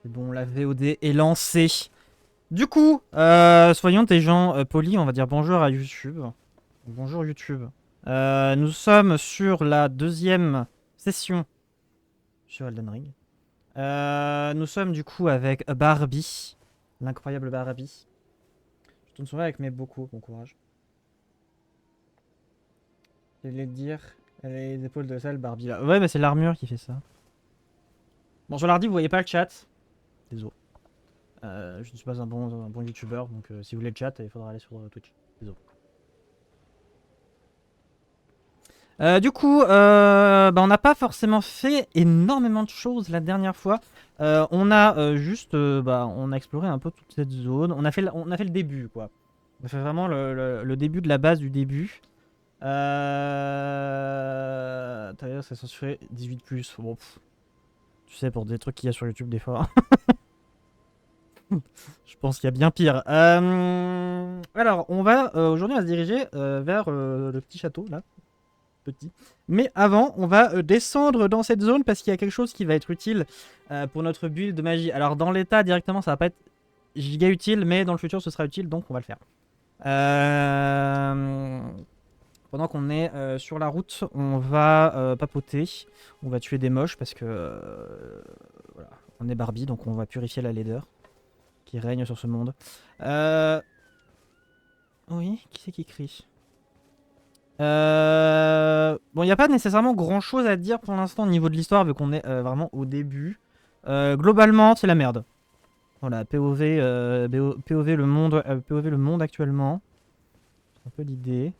C'est bon, la VOD est lancée. Du coup, soyons des gens polis, on va dire bonjour à YouTube. Bonjour YouTube. Nous sommes sur la deuxième session sur Elden Ring. Nous sommes du coup avec Barbie, l'incroyable Barbie. Je tourne souvent avec mes bocaux, bon courage. Je voulais te dire, elle a les épaules de celle Barbie là. Ouais, mais c'est l'armure qui fait ça. Bon, sur l'ordi, vous voyez pas le chat. Désolé. Je ne suis pas un bon youtubeur, donc si vous voulez le chat, il faudra aller sur Twitch. Désolé. Du coup, bah, on n'a pas forcément fait énormément de choses la dernière fois. On a juste, bah, on a exploré un peu toute cette zone. On a fait le début, quoi. On a fait vraiment le début de la base du début. D'ailleurs, c'est censuré 18+. Bon, tu sais, pour des trucs qu'il y a sur YouTube des fois. Je pense qu'il y a bien pire. Alors, aujourd'hui, on va se diriger vers le petit château, là. Petit. Mais avant, on va descendre dans cette zone parce qu'il y a quelque chose qui va être utile pour notre build de magie. Alors, dans l'état, directement, ça va pas être giga utile, mais dans le futur, ce sera utile, donc on va le faire. Pendant qu'on est sur la route, on va papoter. On va tuer des moches parce que voilà, on est Barbie, donc on va purifier la laideur qui règne sur ce monde. Oui, qui c'est qui crie? Bon, il n'y a pas nécessairement grand chose à dire pour l'instant au niveau de l'histoire, vu qu'on est vraiment au début. Globalement, c'est la merde. Voilà, POV, POV le monde actuellement. C'est un peu l'idée.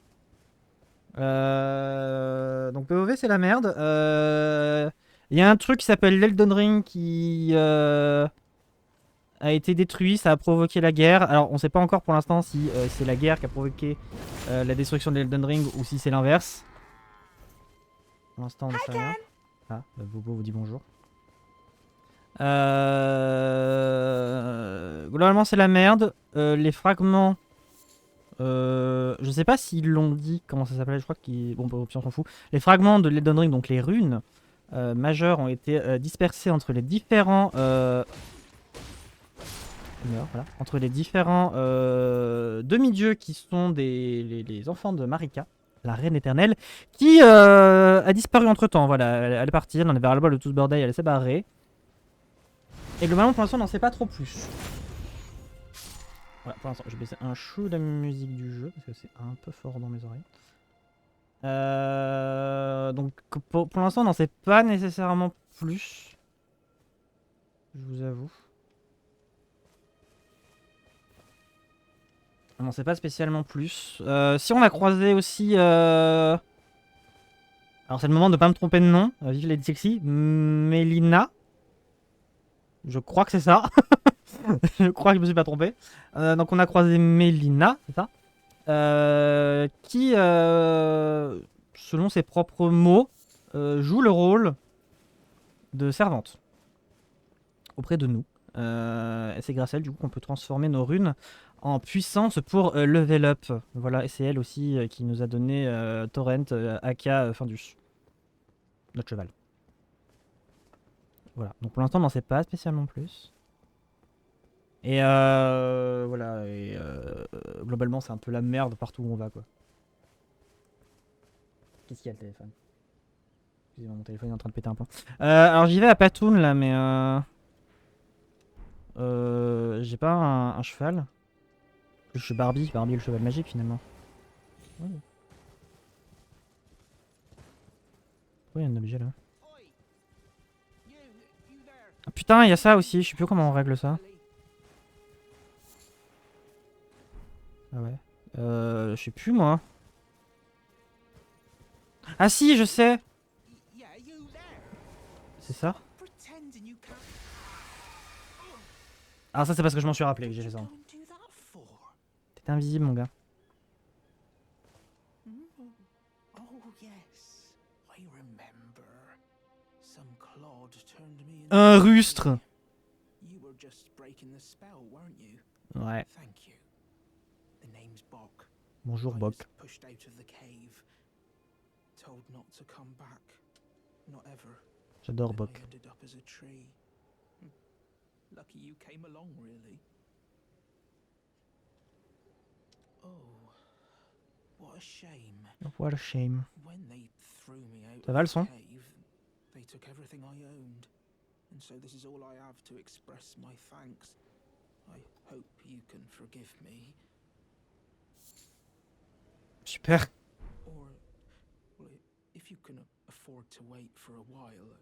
Donc POV, c'est la merde. Il y a un truc qui s'appelle l'Elden Ring qui a été détruit, ça a provoqué la guerre. Alors, on sait pas encore pour l'instant si c'est la guerre qui a provoqué la destruction de l'Elden Ring ou si c'est l'inverse. Pour l'instant, on ne sait rien. Ah, Bobo vous dit bonjour. Globalement, c'est la merde. Les fragments. Je sais pas s'ils l'ont dit, comment ça s'appelait, je crois qu'ils. Bon, on s'en fout. Les fragments de l'Elden Ring, donc les runes majeures, ont été dispersés entre les différents. Voilà, entre les différents demi-dieux qui sont les enfants de Marika, la reine éternelle, qui a disparu entre temps. Voilà, elle est partie, elle en avait ras le bol de tout ce bordel, elle s'est barrée. Et globalement, pour l'instant, on n'en sait pas trop plus. Voilà, pour l'instant, je vais baisser un chou la musique du jeu parce que c'est un peu fort dans mes oreilles. Donc, pour l'instant, on n'en sait pas nécessairement plus. Je vous avoue. On n'en sait pas spécialement plus. Si on a croisé aussi. Alors, c'est le moment de ne pas me tromper de nom. Vive Lady Sexy. Mélina. Je crois que c'est ça. Je crois que je me suis pas trompé. Donc, on a croisé Mélina, c'est ça qui, selon ses propres mots, joue le rôle de servante auprès de nous. Et c'est grâce à elle du coup qu'on peut transformer nos runes en puissance pour level up. Voilà, et c'est elle aussi qui nous a donné Torrent, aka Findus, notre cheval. Voilà, donc pour l'instant on n'en sait pas spécialement plus. Et voilà, et globalement c'est un peu la merde partout où on va quoi. Qu'est-ce qu'il y a le téléphone? Excusez-moi, mon téléphone est en train de péter un plomb. Alors j'y vais à Patoun là, mais j'ai pas un cheval. Je suis Barbie, Barbie le cheval magique finalement. Ouais. Pourquoi il y a un objet là? Ah, putain, il y a ça aussi, je sais plus comment on règle ça. Ah ouais. Je sais plus moi. Ah si, je sais. C'est ça? Ah ça c'est parce que je m'en suis rappelé que j'ai fait ça. T'étais invisible mon gars. Un rustre. Ouais. Bonjour Bok. J'adore Bok. lucky you came along, really. Oh, what a shame. What a shame. When they threw me out Ça va le of the son? cave, they took everything I owned. And so this is all I have to express my thanks. I hope you can forgive me. Super. Or, well, if you can afford to wait for a while,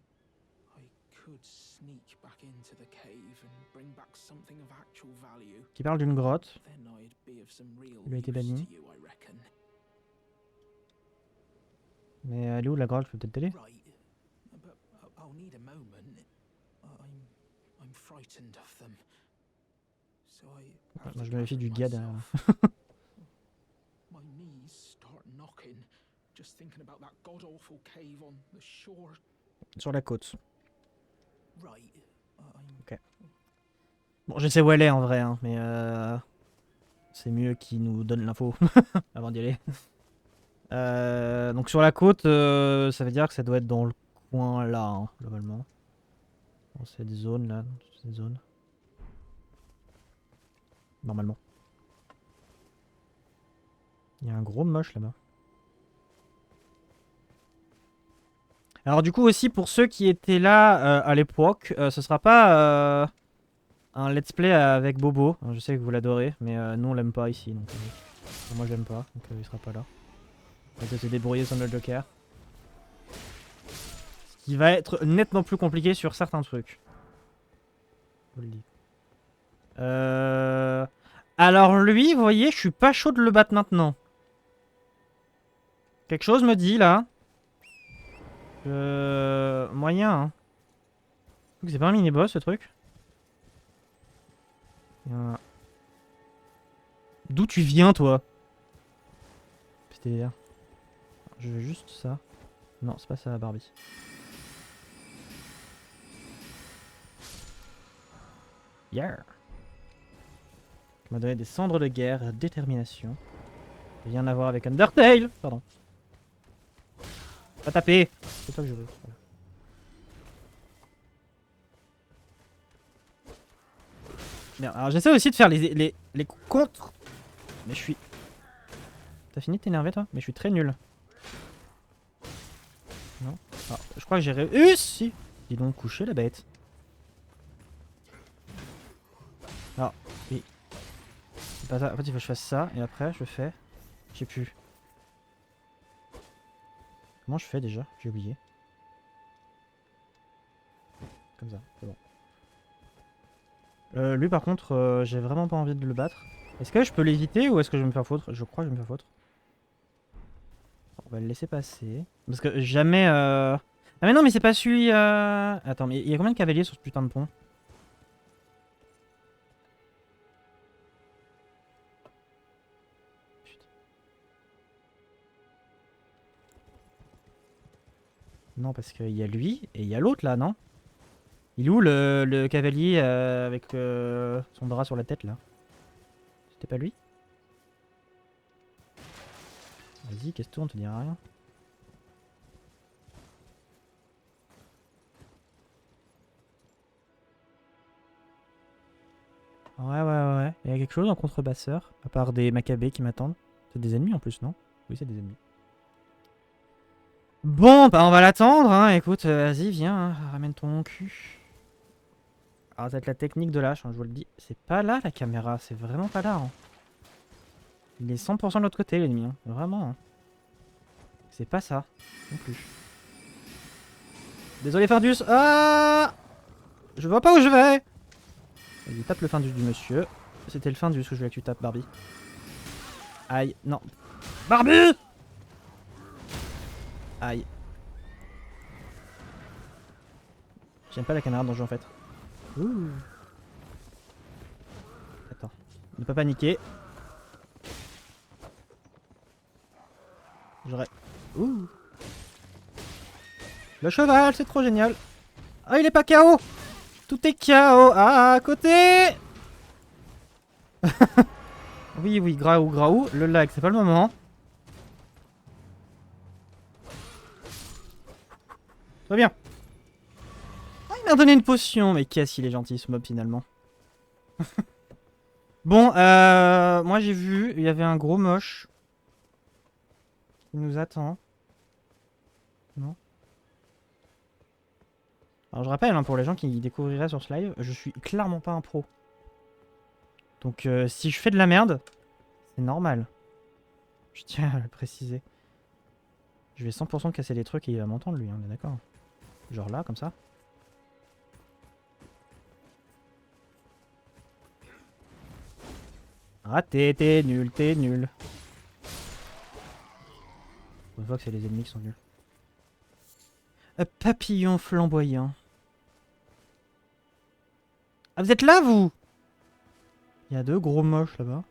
I could sneak back into the cave and bring back something of actual value. Qui parle d'une grotte. Then I'd be of some real Il a été use banni. to you, I reckon. Mais elle est où la grotte? Je peux peut-être t'aider? Right, but I'll need a moment. I'm frightened of them. So I Moi je me méfie du gars derrière. My knees start knocking just thinking about that god awful cave on the shore. Sur la côte. Right. Ok. Bon, je sais où elle est en vrai, hein, mais c'est mieux qu'il nous donne l'info avant d'y aller. Donc sur la côte, ça veut dire que ça doit être dans le coin là, hein, globalement. Dans cette zone là, cette zone. Normalement. Il y a un gros moche là-bas. Alors du coup aussi pour ceux qui étaient là à l'époque, ce sera pas un let's play avec Bobo. Je sais que vous l'adorez, mais nous on l'aime pas ici. Donc, moi je l'aime pas, donc il sera pas là. Il va se débrouiller sans le Joker. Ce qui va être nettement plus compliqué sur certains trucs. Je vous le dis. Alors lui, vous voyez, je suis pas chaud de le battre maintenant. Quelque chose me dit là. Moyen, hein. C'est pas un mini-boss ce truc. D'où tu viens toi? C'est-à-dire. Je veux juste ça. Non, c'est pas ça, Barbie. Yeah. Tu m'as donné des cendres de guerre, détermination. Rien à voir avec Undertale. Pardon. Pas taper. C'est toi que je veux. Voilà. Merde, alors j'essaie aussi de faire les contres. Mais je suis... T'as fini de t'énerver toi? Mais je suis très nul. Non. Alors, je crois que j'ai réussi. Dis donc coucher la bête. Alors, oui. C'est pas ça. En fait, il faut que je fasse ça. Et après, je fais... Je sais plus. Comment je fais déjà? J'ai oublié. Comme ça, c'est bon. Lui par contre, j'ai vraiment pas envie de le battre. Est-ce que je peux l'éviter ou est-ce que je vais me faire foutre? Je crois que je vais me faire foutre. On va le laisser passer. Parce que jamais... Ah mais non mais c'est pas celui... Attends, mais il y a combien de cavaliers sur ce putain de pont? Putain. Non parce qu'il y a lui et il y a l'autre là, non? Il est où le cavalier avec son bras sur la tête là? C'était pas lui? Vas-y, qu'est-ce que on te dira rien. Ouais. Il y a quelque chose en contrebasseur, à part des macabées qui m'attendent. C'est des ennemis en plus, non? Oui, c'est des ennemis. Bon, bah on va l'attendre, hein. Écoute, vas-y, viens, hein, ramène ton cul. Alors, ça va être la technique de l'âge, hein, je vous le dis. C'est pas là la caméra, c'est vraiment pas là. Hein. Il est 100% de l'autre côté, l'ennemi, hein. Vraiment. Hein. C'est pas ça, non plus. Désolé, Findus. Ah! Je vois pas où je vais. Vas-y, tape le Findus du monsieur. C'était le Findus que je voulais que tu tapes, Barbie. Aïe, non. Barbie! Aïe. J'aime pas la caméra dans le jeu en fait. Ouh. Attends. Ne pas paniquer. J'aurais... Ouh. Le cheval, c'est trop génial. Ah, il est pas KO. Tout est KO à côté. Oui, graou. Le lag, c'est pas le moment. Très bien. Ah, il m'a donné une potion. Mais qu'est-ce qu'il est gentil ce mob finalement. Bon, moi j'ai vu, il y avait un gros moche qui nous attend. Non? Alors je rappelle, hein, pour les gens qui découvriraient sur ce live, je suis clairement pas un pro. Donc si je fais de la merde, c'est normal. Je tiens à le préciser. Je vais 100% casser des trucs et il va m'entendre lui, on est d'accord. Genre là, comme ça. Raté, t'es nul, t'es nul. On voit que c'est les ennemis qui sont nuls. Un papillon flamboyant. Ah, vous êtes là, vous? Il y a deux gros moches là-bas.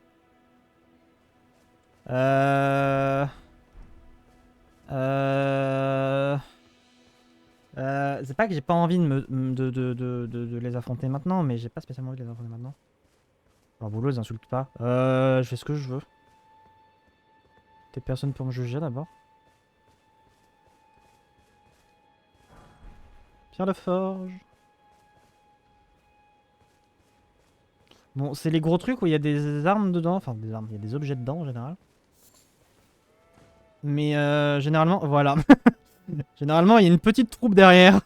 C'est pas que j'ai pas envie de les affronter maintenant, mais j'ai pas spécialement envie de les affronter maintenant. Leur boulot, ils insultent pas. Je fais ce que je veux. T'es personne pour me juger d'abord. Pierre de forge. Bon, c'est les gros trucs où il y a des armes dedans. Enfin, des armes, il y a des objets dedans en général. Mais généralement, voilà. Généralement, il y a une petite troupe derrière.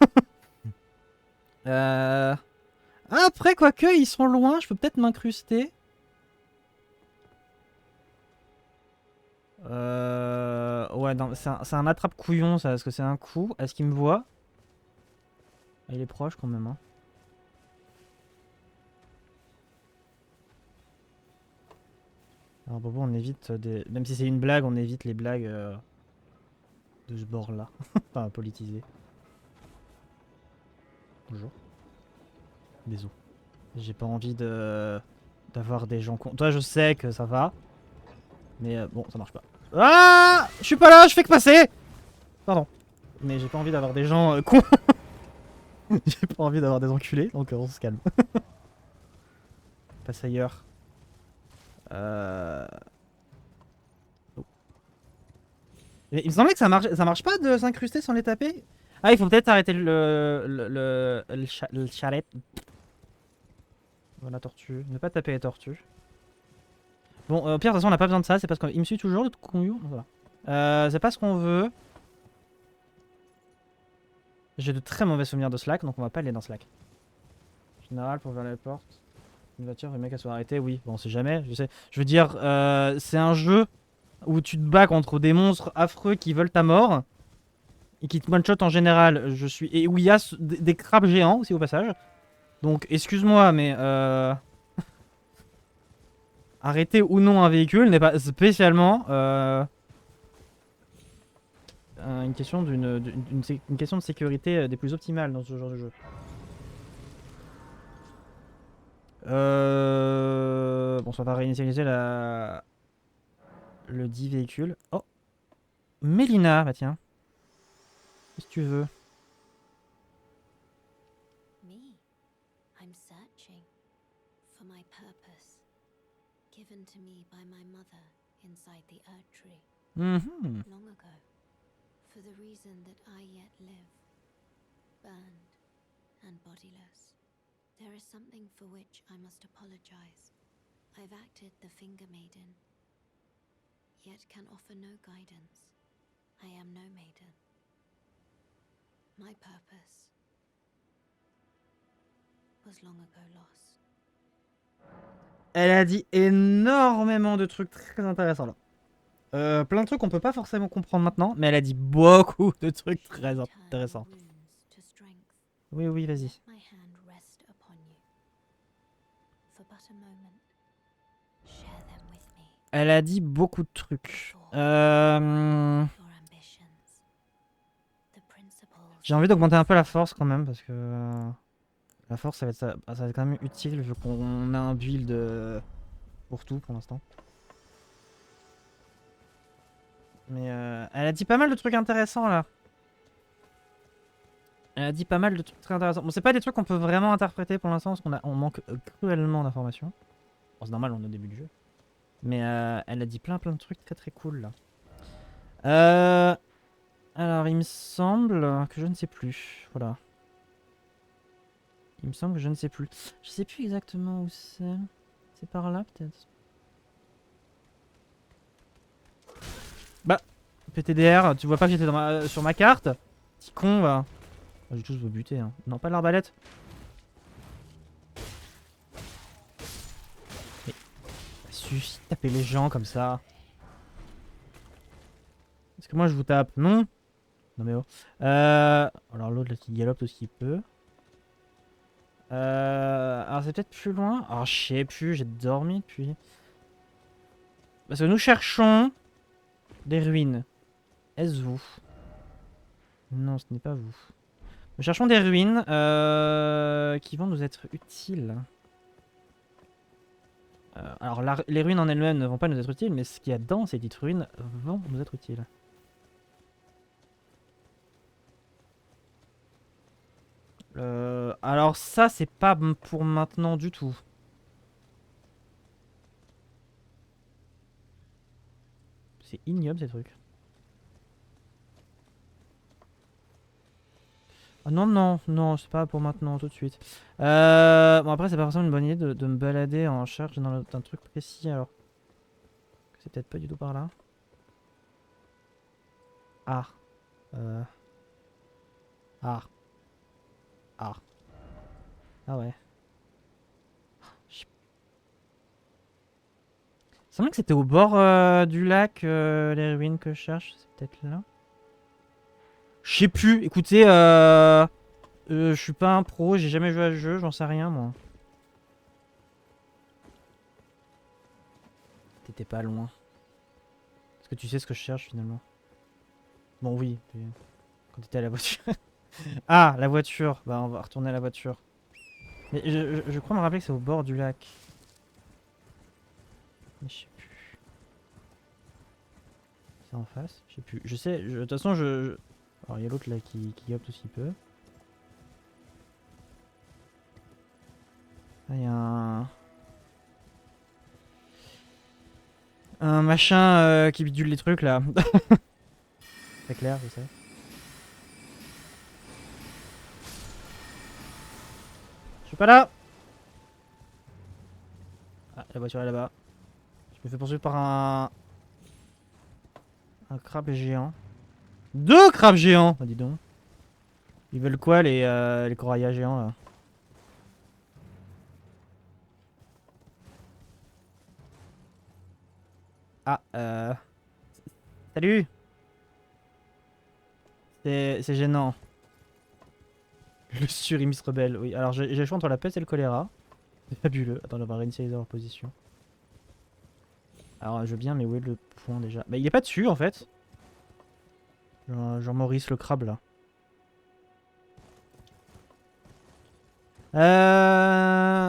Après, quoique, ils sont loin, je peux peut-être m'incruster. Ouais, non, c'est un attrape-couillon, ça. Est-ce que c'est un coup? Est-ce qu'il me voit? Il est proche quand même, hein. Alors, Bobo, on évite des... Même si c'est une blague, on évite les blagues de ce bord-là. Enfin, politisées. Bonjour. Bisous. J'ai pas envie d'avoir des gens con. Toi, je sais que ça va. Mais bon, ça marche pas. Ah! Je suis pas là, je fais que passer! Pardon. Mais j'ai pas envie d'avoir des gens cons. J'ai pas envie d'avoir des enculés, donc on se calme. Passe ailleurs. Oh. Il me semblait que ça marche pas de s'incruster sans les taper. Ah, il faut peut-être arrêter le chalet. Voilà, tortue. Ne pas taper les tortues. Bon, au pire, de toute façon, on n'a pas besoin de ça. C'est parce qu'il me suit toujours, le couillon. Voilà. C'est pas ce qu'on veut. J'ai de très mauvais souvenirs de Slack, donc on va pas aller dans Slack. Général, pour ouvrir les portes. Une voiture, le mec elle soit arrêté, oui. Bon, on sait jamais, je sais. Je veux dire, c'est un jeu où tu te bats contre des monstres affreux qui veulent ta mort. Et qui te one-shot en général. Et où il y a des crabes géants aussi au passage. Donc, excuse-moi, mais arrêter ou non un véhicule n'est pas spécialement une question une question de sécurité des plus optimales dans ce genre de jeu. Bon, ça va réinitialiser le dit véhicule. Oh, Mélina, bah tiens. Qu'est-ce que tu veux? Me. I'm searching for my purpose, given to me by my mother inside the Earth Tree long ago, for the reason that I yet live, burned and bodiless. There is something for which I must apologize. I've acted the Finger Maiden, yet can offer no guidance. I am no maiden. My purpose was long ago lost. Elle a dit énormément de trucs très intéressants là. Plein de trucs qu'on peut pas forcément comprendre maintenant, mais elle a dit beaucoup de trucs très intéressants. Oui, oui, vas-y. Elle a dit beaucoup de trucs. J'ai envie d'augmenter un peu la force quand même, parce que la force ça va être quand même utile vu qu'on a un build pour tout pour l'instant. Mais elle a dit pas mal de trucs intéressants là. Elle a dit pas mal de trucs très intéressants. Bon, c'est pas des trucs qu'on peut vraiment interpréter pour l'instant parce on manque cruellement d'informations. Bon, c'est normal, on est au début du jeu. Mais elle a dit plein de trucs très cool là. Alors, il me semble que je ne sais plus. Voilà. Il me semble que je ne sais plus. Je sais plus exactement où c'est. C'est par là peut-être. Bah, PTDR, tu vois pas que j'étais sur ma carte? Petit con va. Je vais tous vous buter. Hein. Non, pas de l'arbalète. Mais ça suffit de taper les gens comme ça. Est-ce que moi je vous tape? Non. Non mais oh. Alors l'autre là qui galope tout ce qu'il peut. Alors c'est peut-être plus loin. Alors je sais plus, j'ai dormi depuis. Parce que nous cherchons des ruines. Est-ce vous? Non, ce n'est pas vous. Nous cherchons des ruines qui vont nous être utiles. Alors les ruines en elles-mêmes ne vont pas nous être utiles, mais ce qu'il y a dans ces dites ruines vont nous être utiles. Alors ça, c'est pas pour maintenant du tout. C'est ignoble ces trucs. Ah non, non, non, c'est pas pour maintenant, tout de suite. Bon après, c'est pas forcément une bonne idée de me balader en charge d'un truc précis, alors. C'est peut-être pas du tout par là. Ah. Ah. Ah. Ah ouais. C'est vrai que c'était au bord du lac, les ruines que je cherche. C'est peut-être là. Je sais plus. Écoutez, je suis pas un pro, j'ai jamais joué à ce jeu, j'en sais rien moi. T'étais pas loin. Est-ce que tu sais ce que je cherche finalement? Bon oui, quand t'étais à la voiture. Ah, la voiture. Bah on va retourner à la voiture. Mais je crois me rappeler que c'est au bord du lac. Mais je sais plus. C'est en face? Je sais plus. Je sais, de toute façon Alors il y a l'autre là qui gape tout ce qu'il peut. Ah, il y a un machin qui bidule les trucs là. C'est clair, je sais. Je suis pas là. Ah, la voiture est là-bas. Je me fais poursuivre par un crabe géant. Deux crabes géants. Ah, dis donc. Ils veulent quoi les coraillas géants là? Ah, salut. C'est gênant. Le surimis rebelle, oui. Alors j'ai le choix entre la peste et le choléra. C'est fabuleux. Attends, on va réinitialiser leur position. Alors je veux bien, mais où est le point déjà? Bah il est pas dessus en fait. Genre Maurice le crabe là.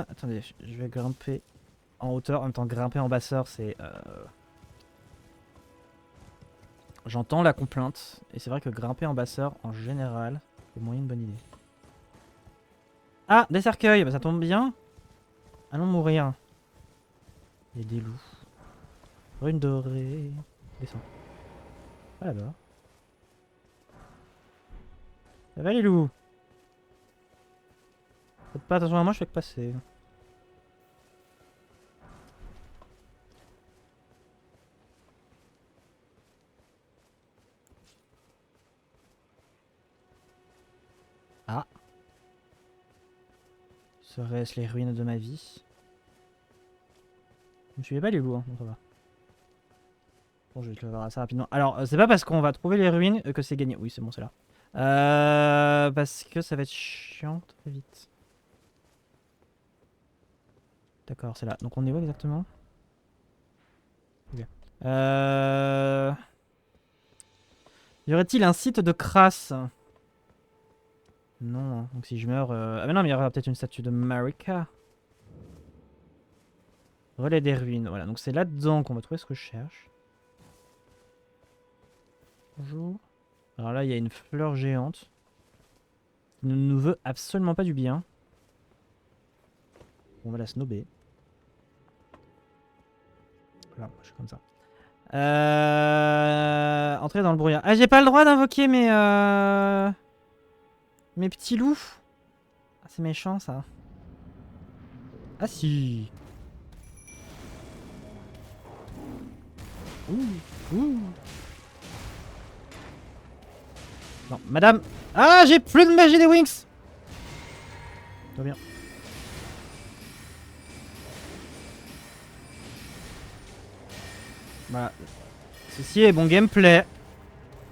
Attendez, je vais grimper en hauteur. En même temps, grimper en basseur, c'est... J'entends la complainte. Et c'est vrai que grimper en basseur, en général, c'est moyen une bonne idée. Ah, des cercueils, bah ça tombe bien. Allons mourir. Il y a des loups. Rune dorée. Descends. Ah là-bas. Ça va les loups? Faites pas attention à moi, je fais que passer. Ah. Serait-ce les ruines de ma vie? Vous me suivez pas les loups, hein? Bon, ça va. Bon, je vais te le voir assez rapidement. Alors, c'est pas parce qu'on va trouver les ruines que c'est gagné. Oui, c'est bon, c'est là. Parce que ça va être chiant très vite. D'accord, c'est là. Donc on est où exactement? Ok. Y aurait-il un site de crasse? Non, hein. Donc si je meurs... Ah mais non, mais il y aura peut-être une statue de Marika. Relais des ruines. Voilà, donc c'est là-dedans qu'on va trouver ce que je cherche. Bonjour. Alors là, il y a une fleur géante. Qui ne nous veut absolument pas du bien. On va la snobber. Voilà, je suis comme ça. Entrer dans le brouillard. Ah, j'ai pas le droit d'invoquer mes petits loups. Ah, C'est méchant ça. Ah si. Ouh. Non, madame. Ah, j'ai plus de magie des Wings. Tout va bien. Voilà. Ceci est bon gameplay.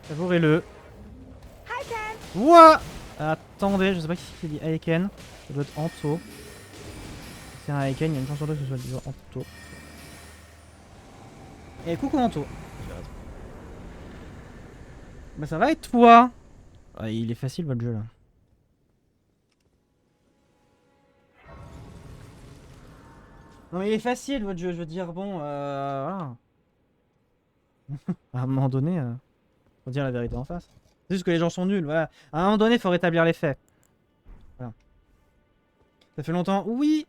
Savourez-le. Ouah. Attendez, je sais pas qui c'est qui dit Aiken. Ça doit être Anto. C'est un Aiken, il y a une chance sur deux que ce soit du Anto. Et coucou Anto. Bah ça va et toi? Ah, il est facile votre jeu là. Non mais il est facile votre jeu, je veux dire, bon, voilà. À un moment donné, faut dire la vérité en face. C'est juste que les gens sont nuls, voilà. À un moment donné, faut rétablir les faits. Voilà. Ça fait longtemps, oui.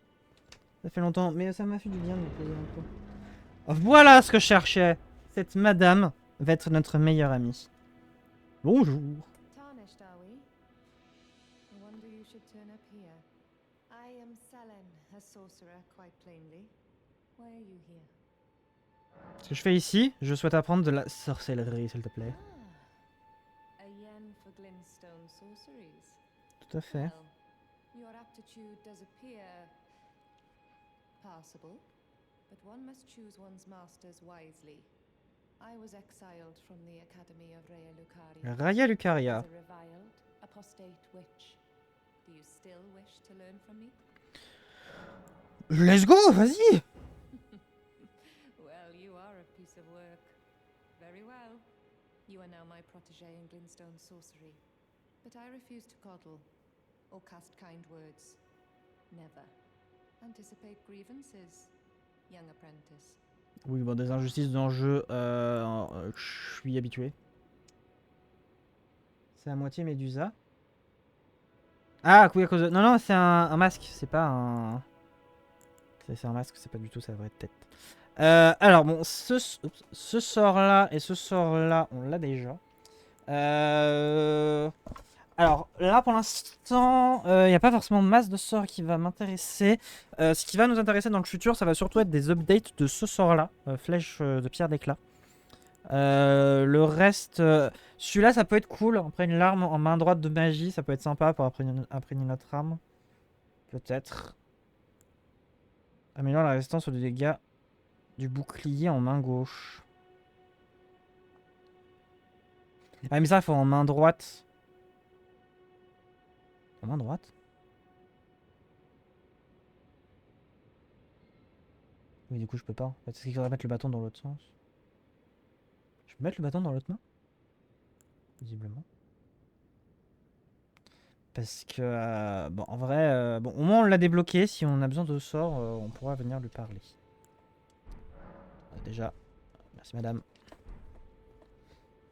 Ça fait longtemps, mais ça m'a fait du bien de me poser un peu. Voilà ce que je cherchais. Cette madame va être notre meilleure amie. Bonjour. Tarnished, are we? I wonder you should turn up here. I am Selen, a sorcerer, quite plainly. Why are you here? Ce que je fais ici, je souhaite apprendre de la sorcellerie, s'il te plaît. Ah, a yen for glintstone sorceries. Tout à fait. Well, your aptitude does appear passable, but one must choose one's masters wisely. I was exiled from the Academy of Raya Lucaria. Raya Lucaria. As a reviled, apostate witch. Do you still wish to learn from me? Let's go, vas-y. Well, you are a piece of work. Very well. You are now my protege in glintstone sorcery. But I refuse to coddle or cast kind words. Never. Anticipate grievances, young apprentice. Oui, bon, des injustices dans le jeu, je suis habitué. C'est à moitié Médusa. Ah, oui, à cause de... Non, non, c'est un masque, c'est pas un... C'est un masque, c'est pas du tout sa vraie tête. Alors, bon, ce sort-là et ce sort-là, on l'a déjà. Alors, là, pour l'instant, il n'y a pas forcément masse de sorts qui va m'intéresser. Ce qui va nous intéresser dans le futur, ça va surtout être des updates de ce sort-là, flèche de pierre d'éclat. Le reste, celui-là, ça peut être cool. Après une larme en main droite de magie, ça peut être sympa pour imprégner notre arme. Peut-être. Améliore la résistance aux dégâts du bouclier en main gauche. Ah, mais ça, il faut en main droite. En main droite? Oui, du coup, je peux pas. Est-ce qu'il faudrait mettre le bâton dans l'autre sens? Je peux mettre le bâton dans l'autre main? Visiblement. Parce que, bon, en vrai, bon, au moins on l'a débloqué. Si on a besoin de sort, on pourra venir lui parler. Déjà, merci madame.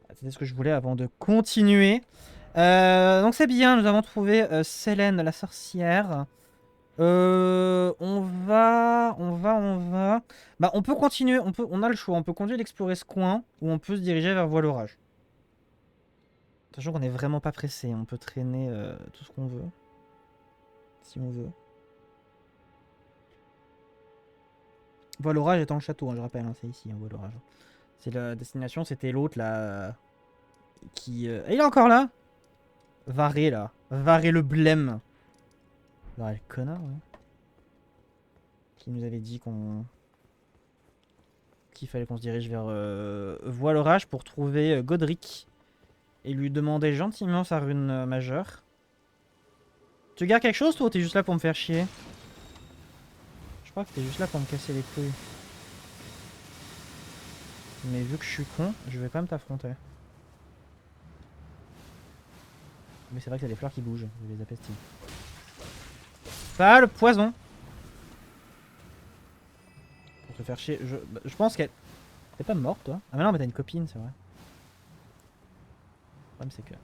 C'était ce que je voulais avant de continuer. Donc c'est bien, nous avons trouvé Selen la sorcière. On va... Bah on peut continuer, on a le choix. On peut continuer d'explorer ce coin ou on peut se diriger vers Voile Orage. Sachant qu'on est vraiment pas pressé, on peut traîner tout ce qu'on veut. Si on veut. Voile Orage étant le château, hein, je rappelle, hein, c'est ici, hein, Voile Orage. C'est la destination, c'était l'autre là... Qui... il est encore là? Varé là. Varé le blême. Varé le connard, ouais. Qui nous avait dit qu'il fallait qu'on se dirige vers Voile Orage pour trouver Godric. Et lui demander gentiment sa rune majeure. Tu gardes quelque chose toi ou t'es juste là pour me faire chier? Je crois que t'es juste là pour me casser les couilles. Mais vu que je suis con, je vais pas me t'affronter. Mais c'est vrai que y a des fleurs qui bougent, je les appestille. Pas le poison! Pour te faire chier, je pense qu'elle... T'es pas morte toi? Ah mais non mais t'as une copine, c'est vrai. Le problème c'est que...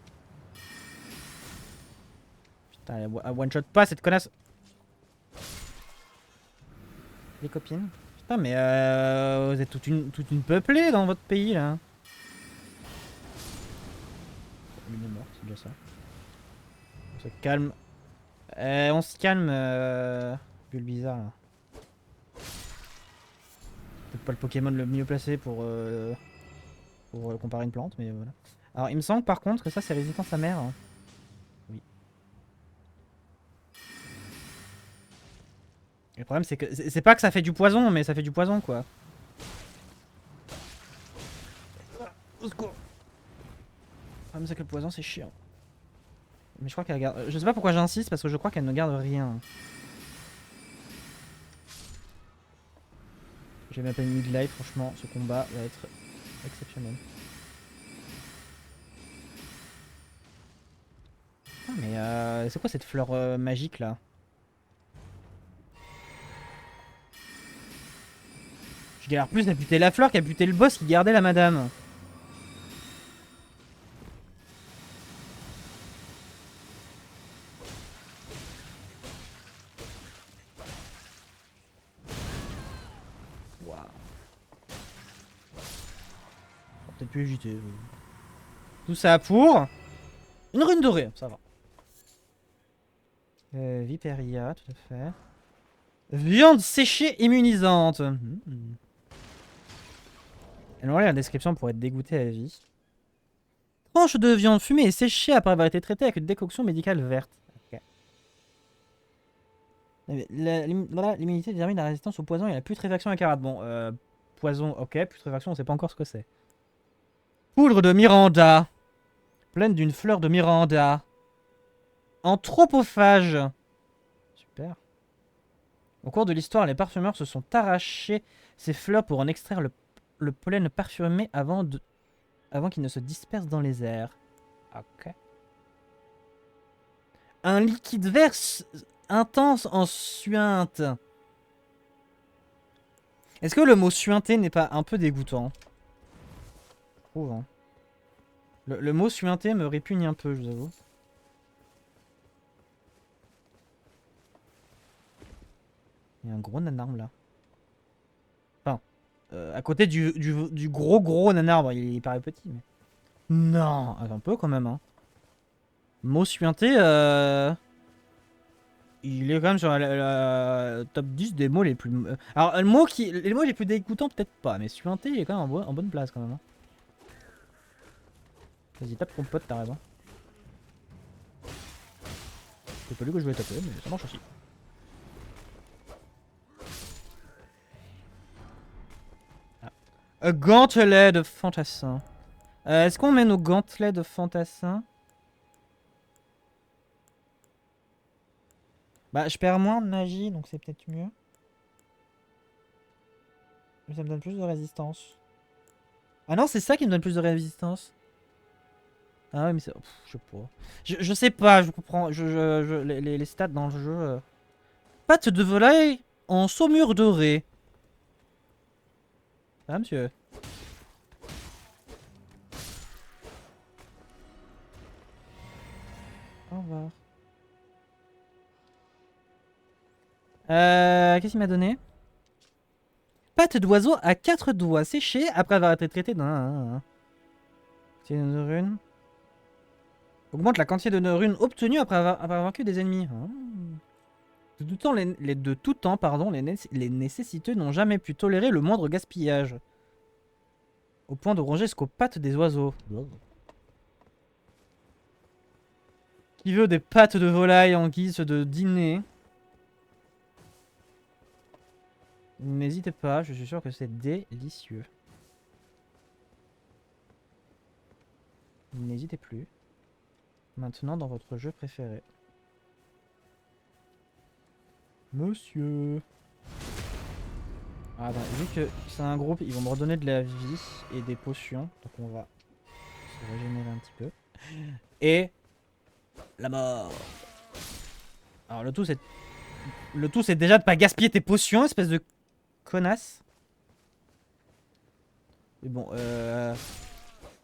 Putain, elle one shot pas cette connasse! Les copines? Putain mais vous êtes toute une peuplée dans votre pays là. Une est morte, c'est déjà ça. On se calme. On se calme, Bulbizarre là. Peut-être pas le Pokémon le mieux placé pour comparer une plante, mais voilà. Alors il me semble par contre que ça c'est résistance à mer. Hein. Oui. Le problème c'est que c'est pas que ça fait du poison, mais ça fait du poison quoi. Au secours. Le problème c'est que le poison c'est chiant. Mais je crois qu'elle garde... Je sais pas pourquoi j'insiste parce que je crois qu'elle ne garde rien. J'ai même pas une mid-life, franchement ce combat va être exceptionnel. Ah mais c'est quoi cette fleur magique là? Je galère plus à buter la fleur qu'à buter le boss qui gardait la madame. Waouh. Peut-être plus agité. Tout ça pour une rune dorée, ça va. Viperia, tout à fait. Viande séchée immunisante. Elle la description pour être dégoûtée à la vie. Tranche de viande fumée et séchée après avoir été traitée avec une décoction médicale verte. Okay. L'immunité détermine la résistance au poison et la putréfaction incarnate. Bon, poison, ok. Putréfaction, on sait pas encore ce que c'est. Poudre de Miranda. Pleine d'une fleur de Miranda. Anthropophage. Super. Au cours de l'histoire, les parfumeurs se sont arrachés ces fleurs pour en extraire le pollen parfumé avant qu'il ne se disperse dans les airs. Ok. Un liquide vert intense en suinte. Est-ce que le mot suinté n'est pas un peu dégoûtant? Je trouve, hein. Le mot suinté me répugne un peu, je vous avoue. Il y a un gros nanarme là. Enfin, à côté du gros nanarbre, il paraît petit, mais... Non, un peu quand même, hein. Mot suinté, il est quand même sur la top 10 des mots les plus... Alors, les mots les plus dégoûtants, peut-être pas, mais suinté, il est quand même en bonne place quand même. Hein. Vas-y, tape ton pote, t'as raison. C'est pas lui que je voulais taper, mais ça marche aussi. Ah. Un gantelet de fantassin. Est-ce qu'on met nos gantelets de fantassin? Bah, je perds moins de magie, donc c'est peut-être mieux. Mais ça me donne plus de résistance. Ah non, c'est ça qui me donne plus de résistance. Ah ouais, mais c'est... je sais pas. Je sais pas, je comprends. Les stats dans le jeu... Pâte de volaille en saumure dorée. Ah, monsieur. Au revoir. Qu'est-ce qu'il m'a donné? Pâte d'oiseau à 4 doigts séchée après avoir été traité d'un... C'est une rune. Augmente la quantité de runes obtenues après avoir vaincu des ennemis. De tout temps, les nécessiteux n'ont jamais pu tolérer le moindre gaspillage. Au point de ronger jusqu'aux pattes des oiseaux. Qui veut des pattes de volaille en guise de dîner? N'hésitez pas, je suis sûr que c'est délicieux. N'hésitez plus. Maintenant dans votre jeu préféré. Monsieur. Ah bah, vu que c'est un groupe, ils vont me redonner de la vie et des potions. Donc on va se régénérer un petit peu. Et... la mort. Alors le tout c'est déjà de pas gaspiller tes potions, espèce de connasse. Mais bon,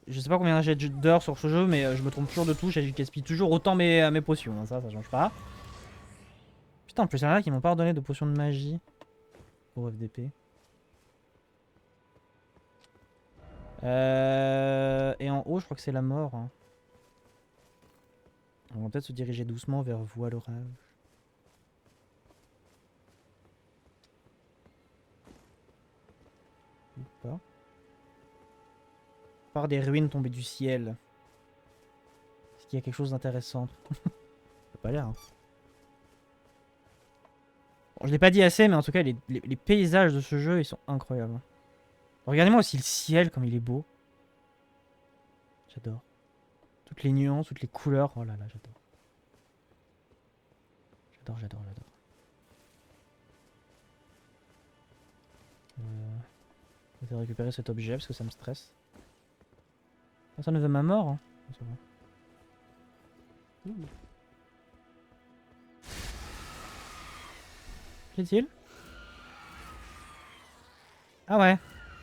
je sais pas combien j'ai d'heures sur ce jeu, mais je me trompe toujours de tout. Je gaspille toujours autant mes potions, hein, ça change pas. Putain, en plus, il y en a qui m'ont pas redonné de potions de magie pour FDP. Et en haut, je crois que c'est la mort. Hein. On va peut-être se diriger doucement vers Voie l'orage. pas. Par des ruines tombées du ciel. Est-ce qu'il y a quelque chose d'intéressant? Ça peut pas l'air. Hein. Bon, je l'ai pas dit assez, mais en tout cas, les paysages de ce jeu, ils sont incroyables. Regardez-moi aussi le ciel, comme il est beau. J'adore. Toutes les nuances, toutes les couleurs. Oh là là, j'adore. J'adore, j'adore, j'adore. Je vais récupérer cet objet parce que ça me stresse. Personne ne veut ma mort. Hein. Ça va. Qu'est-il? Ah ouais,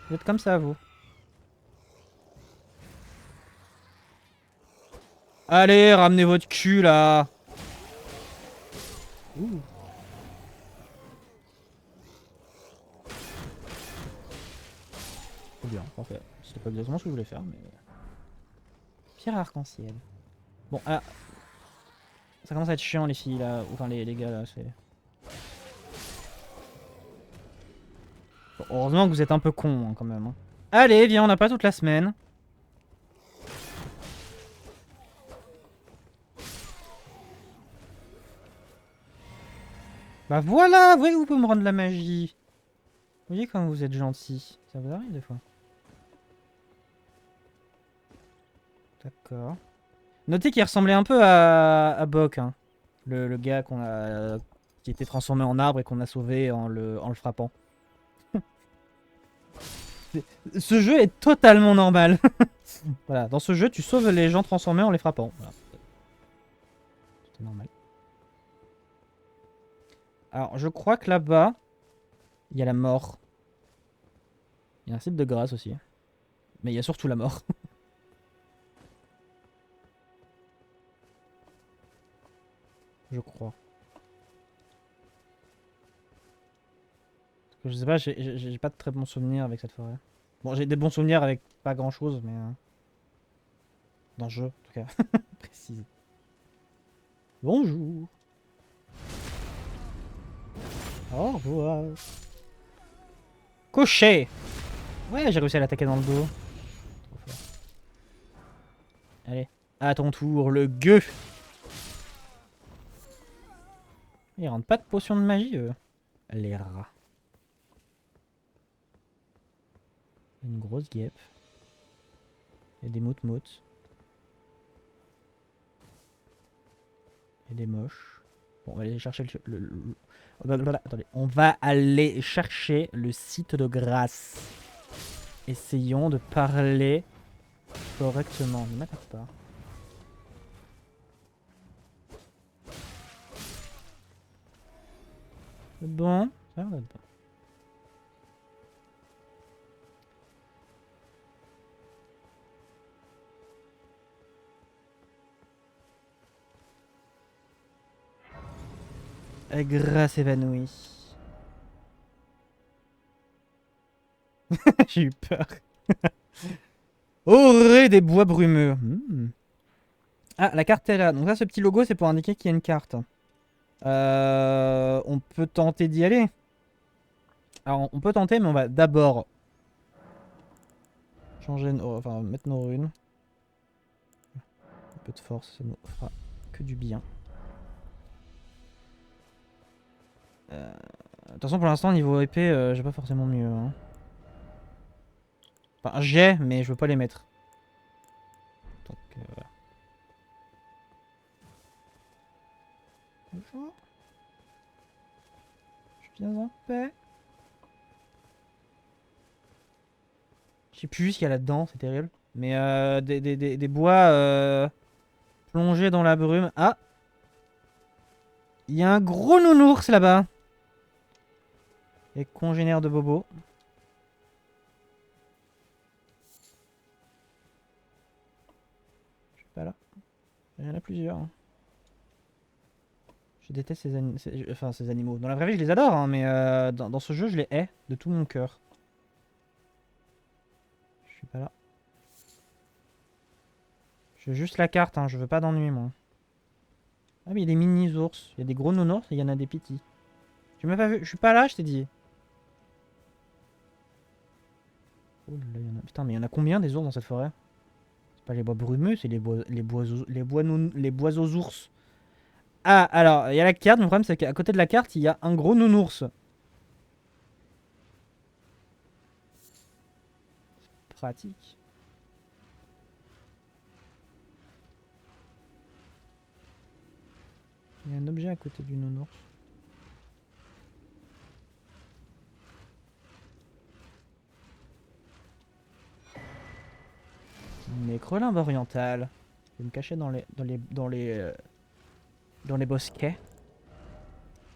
vous êtes comme ça, vous. Allez, ramenez votre cul, là. Ouh. C'est bien, parfait. C'était pas exactement ce que je voulais faire, mais... Pierre arc-en-ciel. Bon, ah... Ça commence à être chiant, les filles, là. Enfin, les gars, là, c'est... Bon, heureusement que vous êtes un peu cons, hein, quand même. Hein. Allez, viens, on n'a pas toute la semaine. Bah voilà, vous voyez que vous pouvez me rendre la magie. Vous voyez comme vous êtes gentil. Ça vous arrive des fois. D'accord. Notez qu'il ressemblait un peu à Bok, hein. Le gars qu'on a... qui était transformé en arbre et qu'on a sauvé en le frappant. Ce jeu est totalement normal. Voilà, dans ce jeu, tu sauves les gens transformés en les frappant. Voilà. C'est normal. Alors, je crois que là-bas, il y a la mort. Il y a un site de grâce aussi. Mais il y a surtout la mort. Je crois. Parce que je sais pas, j'ai pas de très bons souvenirs avec cette forêt. Bon, j'ai des bons souvenirs avec pas grand chose, mais... dans le jeu, en tout cas. Précise. Bonjour. Au revoir. Cocher. Ouais, j'ai réussi à l'attaquer dans le dos. Trop fort. Allez, à ton tour, le gueux. Ils rendent pas de potions de magie, eux. Les rats. Une grosse guêpe. Il y a des moutes-moutes. Il y a des moches. Bon, on va aller chercher attendez, on va aller chercher le site de grâce. Essayons de parler correctement. Ne m'attaque pas. Bon, ça va pas. Grâce évanouie. J'ai eu peur. Orée des bois brumeux. Ah, la carte est là. Donc ça, ce petit logo, c'est pour indiquer qu'il y a une carte. On peut tenter d'y aller. Alors, on peut tenter, mais on va d'abord changer, enfin, mettre nos runes. Un peu de force, ça nous fera que du bien. De toute façon, pour l'instant, niveau épée, j'ai pas forcément mieux. Hein. Enfin, j'ai, mais je veux pas les mettre. Donc, voilà. Bonjour. Je viens en paix. Je sais plus ce qu'il y a là-dedans, c'est terrible. Mais des bois plongés dans la brume. Ah! Il y a un gros nounours là-bas. Et congénère de Bobo. Je suis pas là. Il y en a plusieurs. Hein. Je déteste ces animaux. Dans la vraie vie, je les adore, hein, mais dans ce jeu, je les hais de tout mon cœur. Je suis pas là. Je veux juste la carte, hein, je veux pas d'ennui, moi. Ah, mais il y a des mini-ours. Il y a des gros nounours et il y en a des petits. Tu m'as pas vu? Je suis pas là, je t'ai dit. Oh là, putain, mais il y en a combien des ours dans cette forêt? C'est pas les bois brumeux, c'est les bois aux ours. Ah, alors, il y a la carte, mais le problème c'est qu'à côté de la carte, il y a un gros nounours. Pratique. Il y a un objet à côté du nounours. Nécrolimbe oriental. Je vais me cacher dans les bosquets.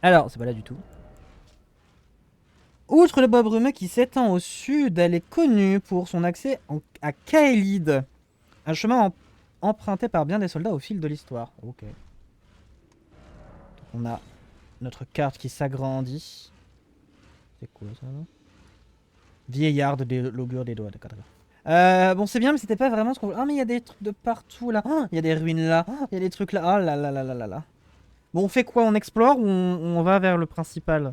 Alors, c'est pas là du tout. Outre le bois brumeux qui s'étend au sud, elle est connue pour son accès à Kaelid. Un chemin emprunté par bien des soldats au fil de l'histoire. Ok. Donc on a notre carte qui s'agrandit. C'est quoi ça? Vieillard de l'augure des doigts, d'accord. Bon, c'est bien, mais c'était pas vraiment ce qu'on voulait. Ah, mais il y a des trucs de partout là. Il y a des ruines là. Il y a des trucs là. Ah là là là là là là. Bon, on fait quoi? On explore ou on va vers le principal?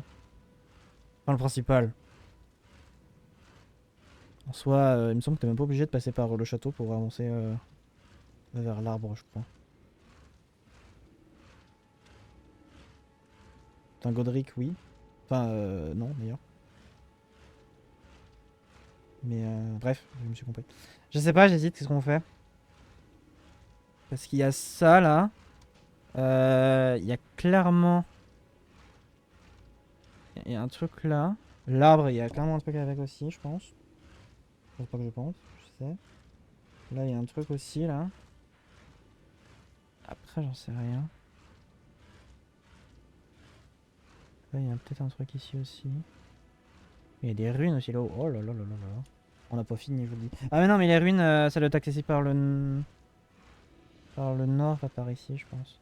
Enfin, le principal. En soi, il me semble que t'es même pas obligé de passer par le château pour avancer vers l'arbre, je crois. Putain, Godric, oui. Enfin, non, d'ailleurs. Mais bref, je me suis compris. Je sais pas, j'hésite, qu'est-ce qu'on fait? Parce qu'il y a ça là. Il y a clairement. Il y a un truc là. L'arbre, il y a clairement un truc avec aussi, je pense. C'est pas que je pense, je sais. Là, il y a un truc aussi là. Après, j'en sais rien. Là, il y a peut-être un truc ici aussi. Il y a des ruines aussi là-haut. Oh là là là là là. On n'a pas fini, je vous le dis. Ah mais non, mais les ruines, ça doit être accessible par le nord, pas par ici, je pense.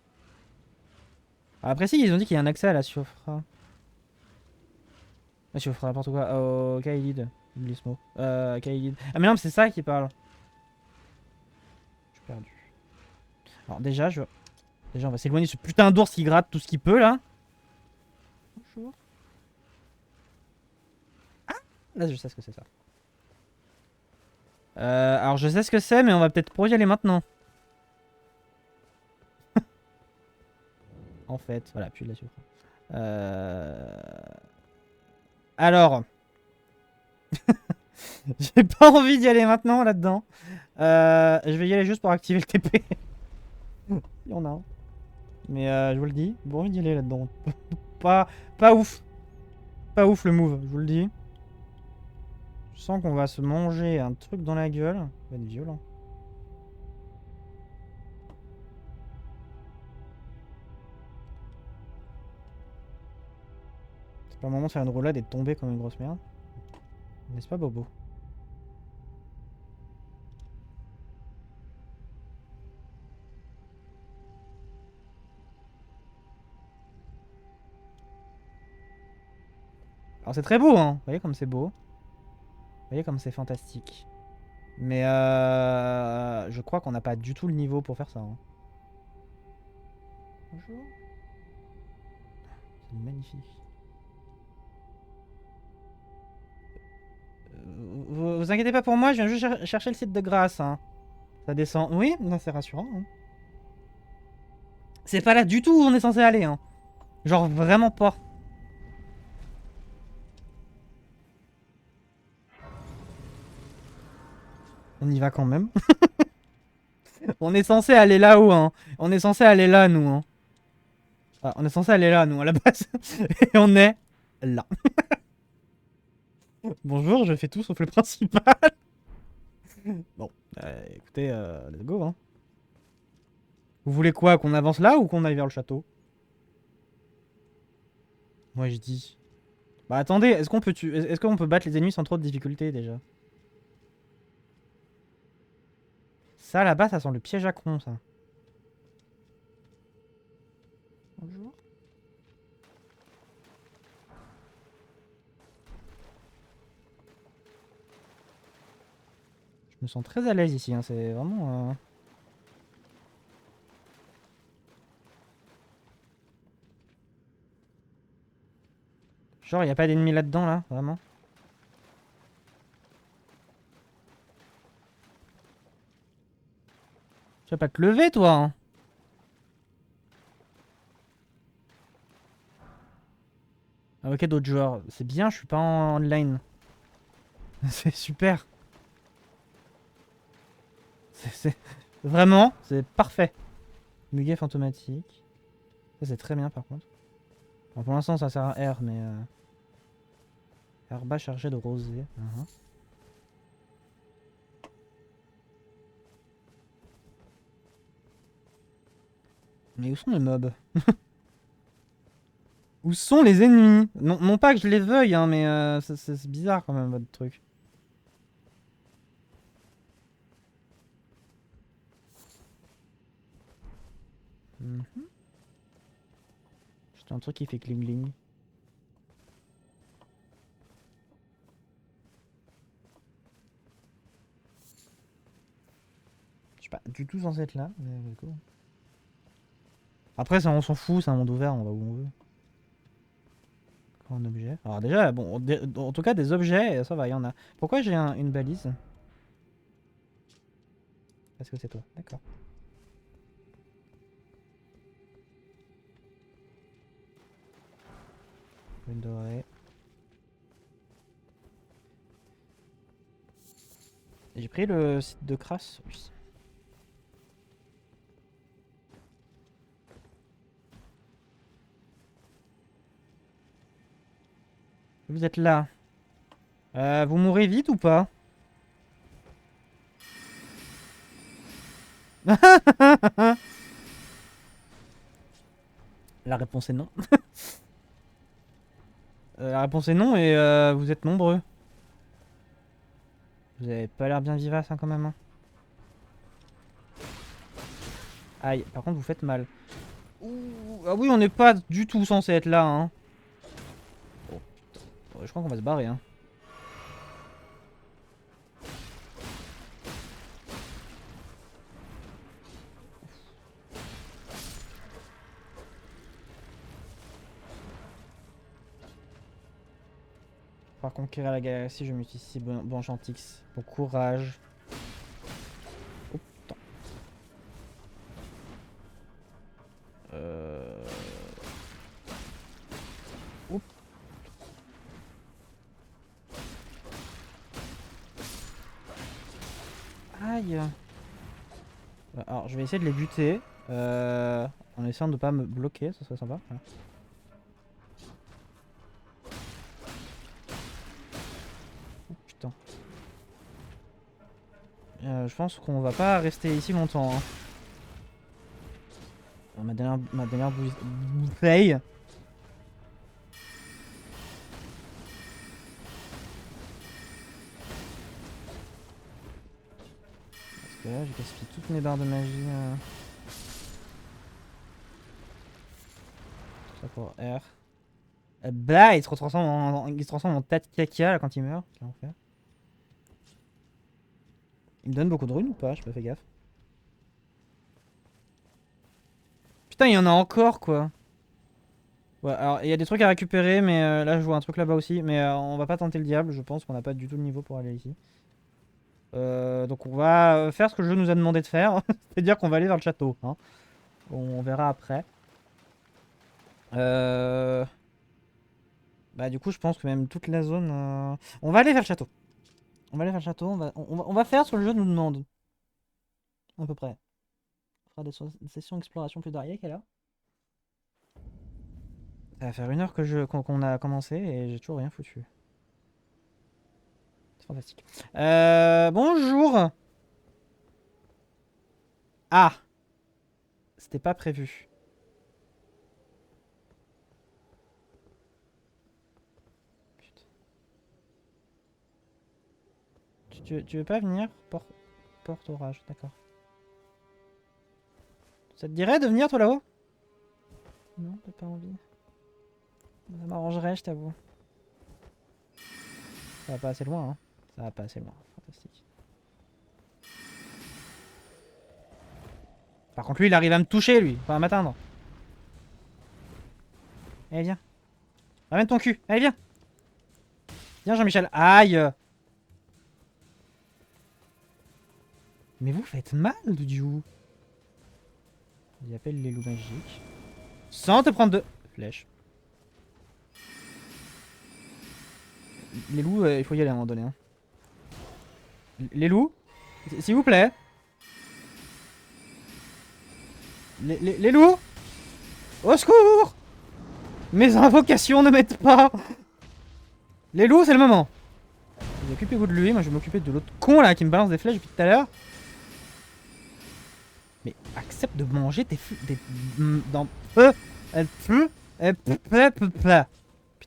Après si, ils ont dit qu'il y a un accès à la Siofra. La Siofra, n'importe quoi. Au Kaelid. Oublie ce mot. Kaelid. Ah mais non, mais c'est ça qui parle. Je suis perdu. Alors déjà, déjà, on va s'éloigner de ce putain d'ours qui gratte tout ce qu'il peut là. Bonjour. Ah, là, je sais ce que c'est ça. Alors je sais ce que c'est, mais on va peut-être pas y aller maintenant. En fait, voilà, puis de la Siofra. Alors, j'ai pas envie d'y aller maintenant là-dedans. Je vais y aller juste pour activer le TP. Il y en a un. Mais je vous le dis, j'ai pas envie d'y aller là-dedans. pas ouf. Pas ouf le move, je vous le dis. Je sens qu'on va se manger un truc dans la gueule. Ça va être violent. C'est pas le moment de faire une roulade et de tomber comme une grosse merde. N'est-ce pas, Bobo? Alors c'est très beau, hein. Vous voyez comme c'est beau. Vous voyez comme c'est fantastique. Mais je crois qu'on n'a pas du tout le niveau pour faire ça. Hein. Bonjour. C'est magnifique. Vous inquiétez pas pour moi, je viens juste chercher le site de grâce. Hein. Ça descend. Oui, non, c'est rassurant. Hein. C'est pas là du tout où on est censé aller. Hein. Genre vraiment pas. On y va quand même. On est censé aller là-haut. Hein. On est censé aller là, nous. Hein. Ah, on est censé aller là, nous, à la base. Et on est là. Bonjour, je fais tout sauf le principal. Bon, écoutez, let's go. Hein. Vous voulez quoi? Qu'on avance là ou qu'on aille vers le château? Moi, je dis. Bah attendez, est-ce qu'on peut battre les ennemis sans trop de difficultés déjà? Ça là-bas, ça sent le piège à con, ça. Bonjour. Je me sens très à l'aise ici, hein. C'est vraiment... Genre, y a pas d'ennemis là-dedans, là, vraiment? vas pas te lever, toi, hein. Ah, ok, d'autres joueurs. C'est bien, je suis pas en online. C'est super. Vraiment, c'est parfait. Muguet fantomatique. Ça, c'est très bien, par contre. Bon, pour l'instant, ça sert à R, mais... Herba chargé de rosée. Mais où sont les mobs? Où sont les ennemis? Non, non pas que je les veuille, hein, mais c'est bizarre quand même, votre truc. J'ai un truc qui fait cling cling. Je suis pas du tout censé être là, mais cool. Après, ça, on s'en fout, c'est un monde ouvert, on va où on veut. Encore un objet. Alors déjà, bon, en tout cas, des objets, ça va, il y en a. Pourquoi j'ai une balise? Parce que c'est toi, d'accord. Une dorée. J'ai pris le site de Kras, oui. Vous êtes là. Vous mourrez vite ou pas? La réponse est non. La réponse est non et vous êtes nombreux. Vous avez pas l'air bien vivace hein, quand même. Hein. Aïe, par contre vous faites mal. Ouh, ah oui, on n'est pas du tout censé être là. Hein. Oh, putain. Je crois qu'on va se barrer. Hein. Pour conquérir la galaxie, je m'utilise Banchantix. Bon courage. Oh putain. Oups. Aïe. Alors je vais essayer de les buter. En essayant de pas me bloquer, ça serait sympa. Voilà. Putain. Je pense qu'on va pas rester ici longtemps. Hein. Ma dernière bouteille. Parce que là, j'ai gaspillé toutes mes barres de magie. Tout ça pour R. Bah, il se transforme en tas de caca là, quand il meurt. Quel enfer. Il me donne beaucoup de runes ou pas? J'ai pas fait gaffe. Putain, il y en a encore quoi. Ouais, alors il y a des trucs à récupérer, mais là je vois un truc là-bas aussi. Mais on va pas tenter le diable, je pense qu'on n'a pas du tout le niveau pour aller ici. Donc on va faire ce que le jeu nous a demandé de faire. C'est-à-dire qu'on va aller vers le château. Hein. On verra après. Bah du coup je pense que même toute la zone... On va aller vers le château. On va aller vers le château, on va faire ce que le jeu nous demande. À peu près. On fera des sessions d'exploration plus variées, quelle heure? Ça va faire 1 heure qu'on a commencé et j'ai toujours rien foutu. C'est fantastique. Bonjour. Ah. C'était pas prévu. Putain. Tu veux pas venir? Porte orage, d'accord. Ça te dirait de venir toi là-haut? Non, t'as pas envie. Ça m'arrangerait, je t'avoue. Ça va pas assez loin, hein. Ça va pas assez loin. Fantastique. Par contre, lui, il arrive à me toucher, lui. Enfin, à m'atteindre. Allez, viens. Ramène ton cul. Allez, viens. Viens, Jean-Michel. Aïe. Mais vous faites mal, du coup. Il appelle les loups magiques. Sans te prendre de flèches. Les loups, il faut y aller à un moment donné. Hein. Les loups, s'il vous plaît. Les loups, au secours. Mes invocations ne m'aident pas. Les loups, c'est le moment. Vous occupez-vous de lui, moi je vais m'occuper de l'autre con là qui me balance des flèches depuis tout à l'heure. Mais accepte de manger tes dans putain,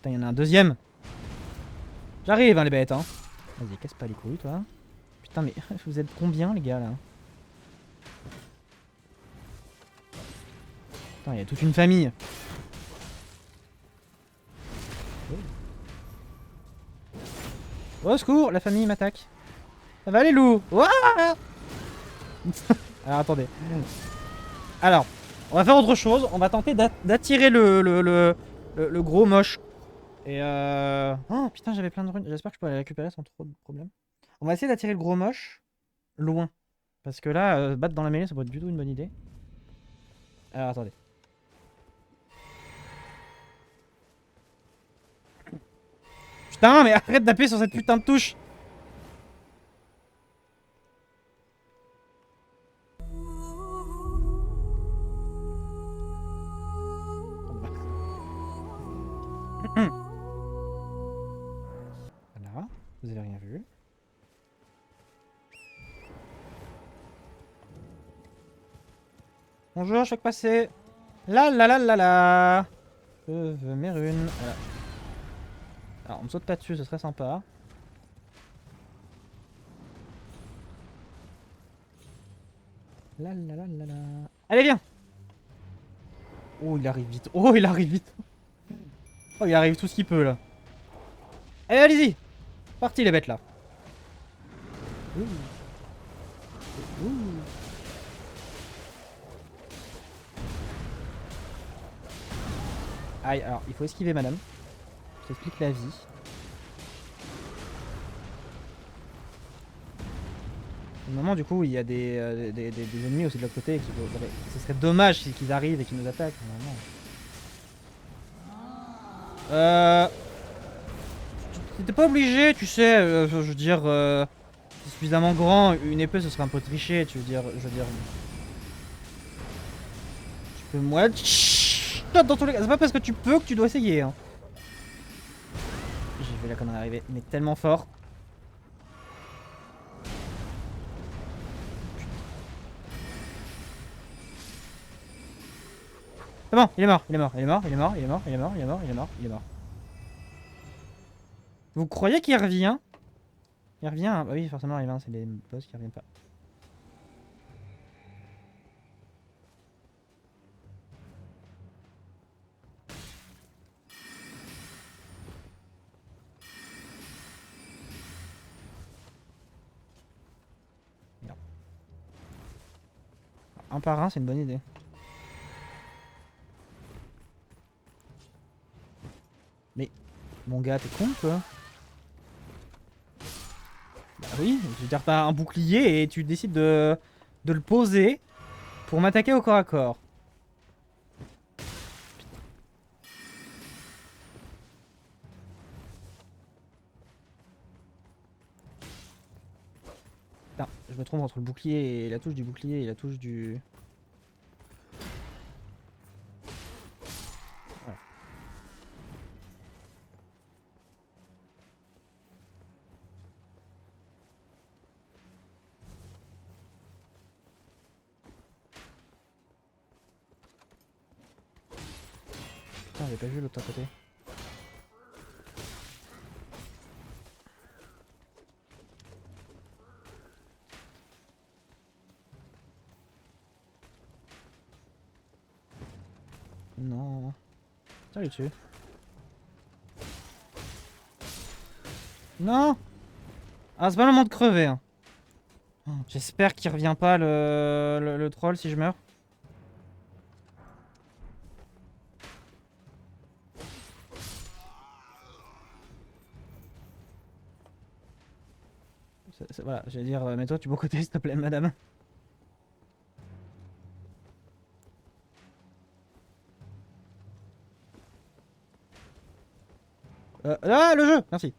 il y en a un deuxième. J'arrive, hein, les bêtes, hein. Vas-y, casse pas les couilles, toi. Putain, mais vous êtes combien, les gars, là? Putain, il y a toute une famille. Au secours, la famille m'attaque. Ça va, les loups? Ouah. Alors, attendez. Alors, on va faire autre chose. On va tenter d'attirer le gros moche. Et oh putain, j'avais plein de runes. J'espère que je peux les récupérer sans trop de problèmes. On va essayer d'attirer le gros moche loin. Parce que là, battre dans la mêlée, ça pourrait être du tout une bonne idée. Alors, attendez. Putain, mais arrête d'appuyer sur cette putain de touche. Voilà, vous avez rien vu. Bonjour, je fais que passer. La la la la la. Je veux mes runes. Voilà. Alors, on me saute pas dessus, ce serait sympa. La la la la la. Allez, viens. Oh, il arrive vite. Oh, il arrive vite. Oh, il arrive tout ce qu'il peut, là. Allez, allez-y. Parti, les bêtes, là. Ouh. Ouh. Aïe, alors, il faut esquiver, madame. Je t'explique la vie. Au moment, du coup, il y a des ennemis aussi de l'autre côté. Ce serait dommage qu'ils arrivent et qu'ils nous attaquent. T'es pas obligé, tu sais. Je veux dire, c'est suffisamment grand. Une épée, ce serait un peu triché. Tu veux dire, je veux dire. Tu peux moi. Chut, dans tous les cas, c'est pas parce que tu peux que tu dois essayer. Hein. J'ai vu la connerie arriver, mais tellement fort. C'est bon, il est mort, il est mort, il est mort, il est mort, il est mort, il est mort, il est mort, il est mort, il est mort. Vous croyez qu'il revient? Il revient, hein. Bah oui, forcément, il revient, c'est les boss qui reviennent pas. Non. Un par un, c'est une bonne idée. Mais, mon gars, t'es con, quoi? Bah oui, je veux dire, t'as un bouclier et tu décides de le poser pour m'attaquer au corps à corps. Putain, je me trompe entre le bouclier et la touche du bouclier et la touche du... Voilà. Putain, j'ai pas vu l'autre à côté. Non. Putain, il est dessus. Non. Ah, c'est pas le moment de crever. Hein. Oh, j'espère qu'il revient pas le troll si je meurs. Voilà, j'allais dire, mets-toi du bon côté s'il te plaît, madame. Là, le jeu, merci.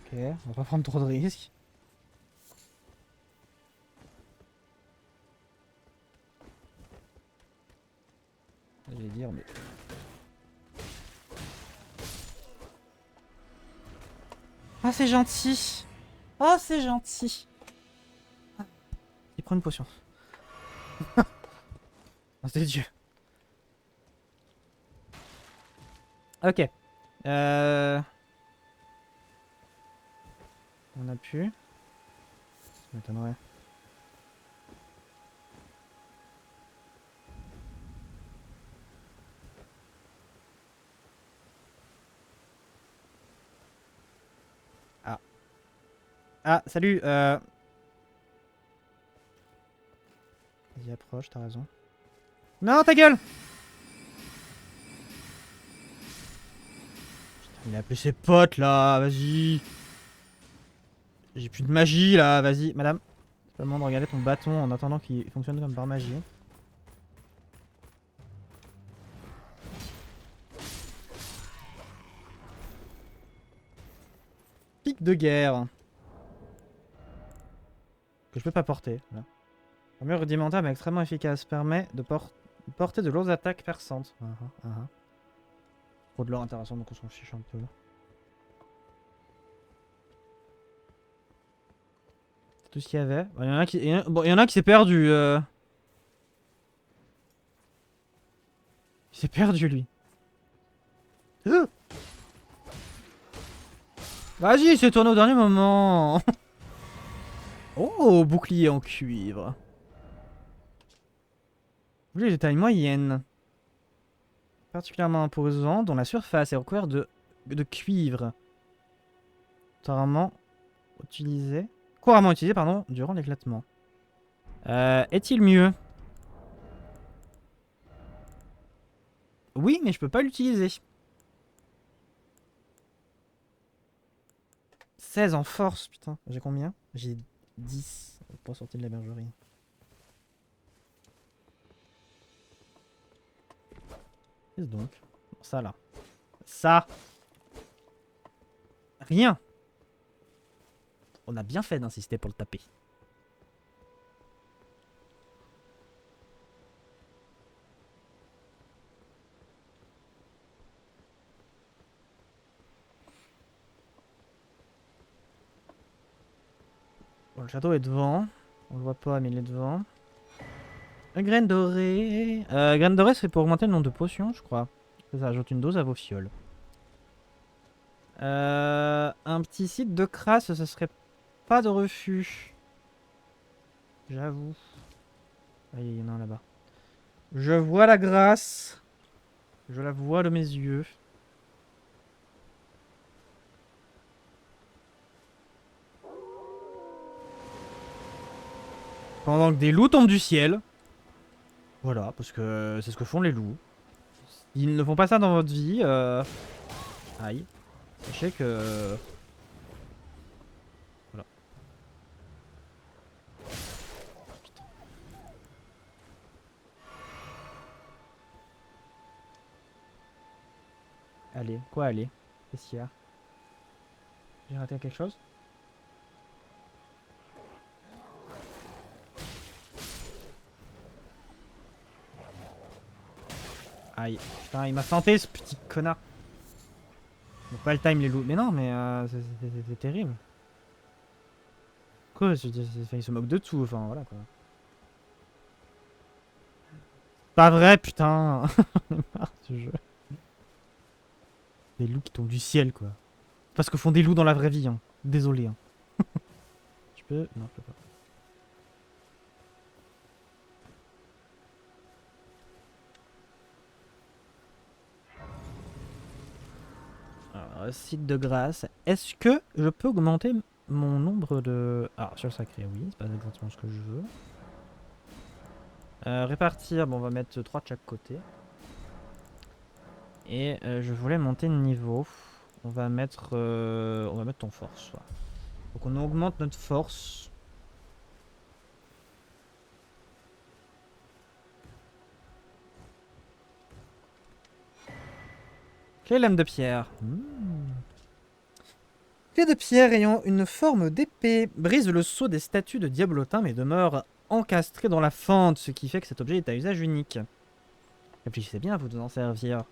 Ok, on va pas prendre trop de risques. J'allais dire, mais... Ah, c'est gentil. Oh, c'est gentil. Il prend une potion. Oh, c'est Dieu. Ok. On a pu. Ça m'étonnerait. Ah. Ah, salut. Vas-y, approche, t'as raison. Non, ta gueule! Putain, il a appelé ses potes là, vas-y. J'ai plus de magie là, vas-y, madame. C'est pas le moment de regarder ton bâton en attendant qu'il fonctionne comme par magie. Pic de guerre. Que je peux pas porter. Là. Armure rudimentaire mais extrêmement efficace. Permet de porter de lourdes attaques perçantes. Trop de l'or intéressant donc on s'en fiche un peu. C'est tout ce qu'il y avait. Bon, il y en a qui s'est perdu. Il s'est perdu lui. Vas-y, il s'est tourné au dernier moment. Oh, bouclier en cuivre. Bouclier de taille moyenne. Particulièrement imposant, dont la surface est recouverte de cuivre. Couramment utilisé, pardon, durant l'éclatement. Est-il mieux? Oui, mais je peux pas l'utiliser. 16 en force, putain. J'ai combien? J'ai 10 pour sortir de la bergerie. Qu'est-ce donc? Ça là. Ça. Rien. On a bien fait d'insister pour le taper. Bon, le château est devant. On le voit pas, mais il est devant. Graine dorée. Graine dorée, c'est pour augmenter le nombre de potions, je crois. Ça ajoute une dose à vos fioles. Un petit site de crasse, ce serait pas de refus. J'avoue. Ah, il y en a un là-bas. Je vois la grâce. Je la vois de mes yeux. Pendant que des loups tombent du ciel. Voilà, parce que c'est ce que font les loups. Ils ne font pas ça dans votre vie. Aïe. Sachez que... Voilà. Putain. Allez, quoi aller? Qu'est-ce qu'il y a? J'ai raté quelque chose? Aïe. Putain, il m'a santé ce petit connard. Faut pas le time les loups. Mais non, mais c'est terrible. Quoi? Il se moque de tout, enfin voilà quoi. Pas vrai, putain. J'en ai marre de ce jeu. Des loups qui tombent du ciel quoi. Parce que font des loups dans la vraie vie, hein. Désolé. Hein. Tu peux? Non, je peux pas. Alors, site de grâce. Est-ce que je peux augmenter mon nombre de... Ah, sur le sacré, oui. C'est pas exactement ce que je veux. Répartir, bon, on va mettre 3 de chaque côté. Et je voulais monter de niveau. On va mettre ton force. Ouais. Donc on augmente notre force. Clé lame de pierre. Clé de pierre ayant une forme d'épée brise le sceau des statues de diablotin mais demeure encastré dans la fente, ce qui fait que cet objet est à usage unique. Réfléchissez bien à vous en servir.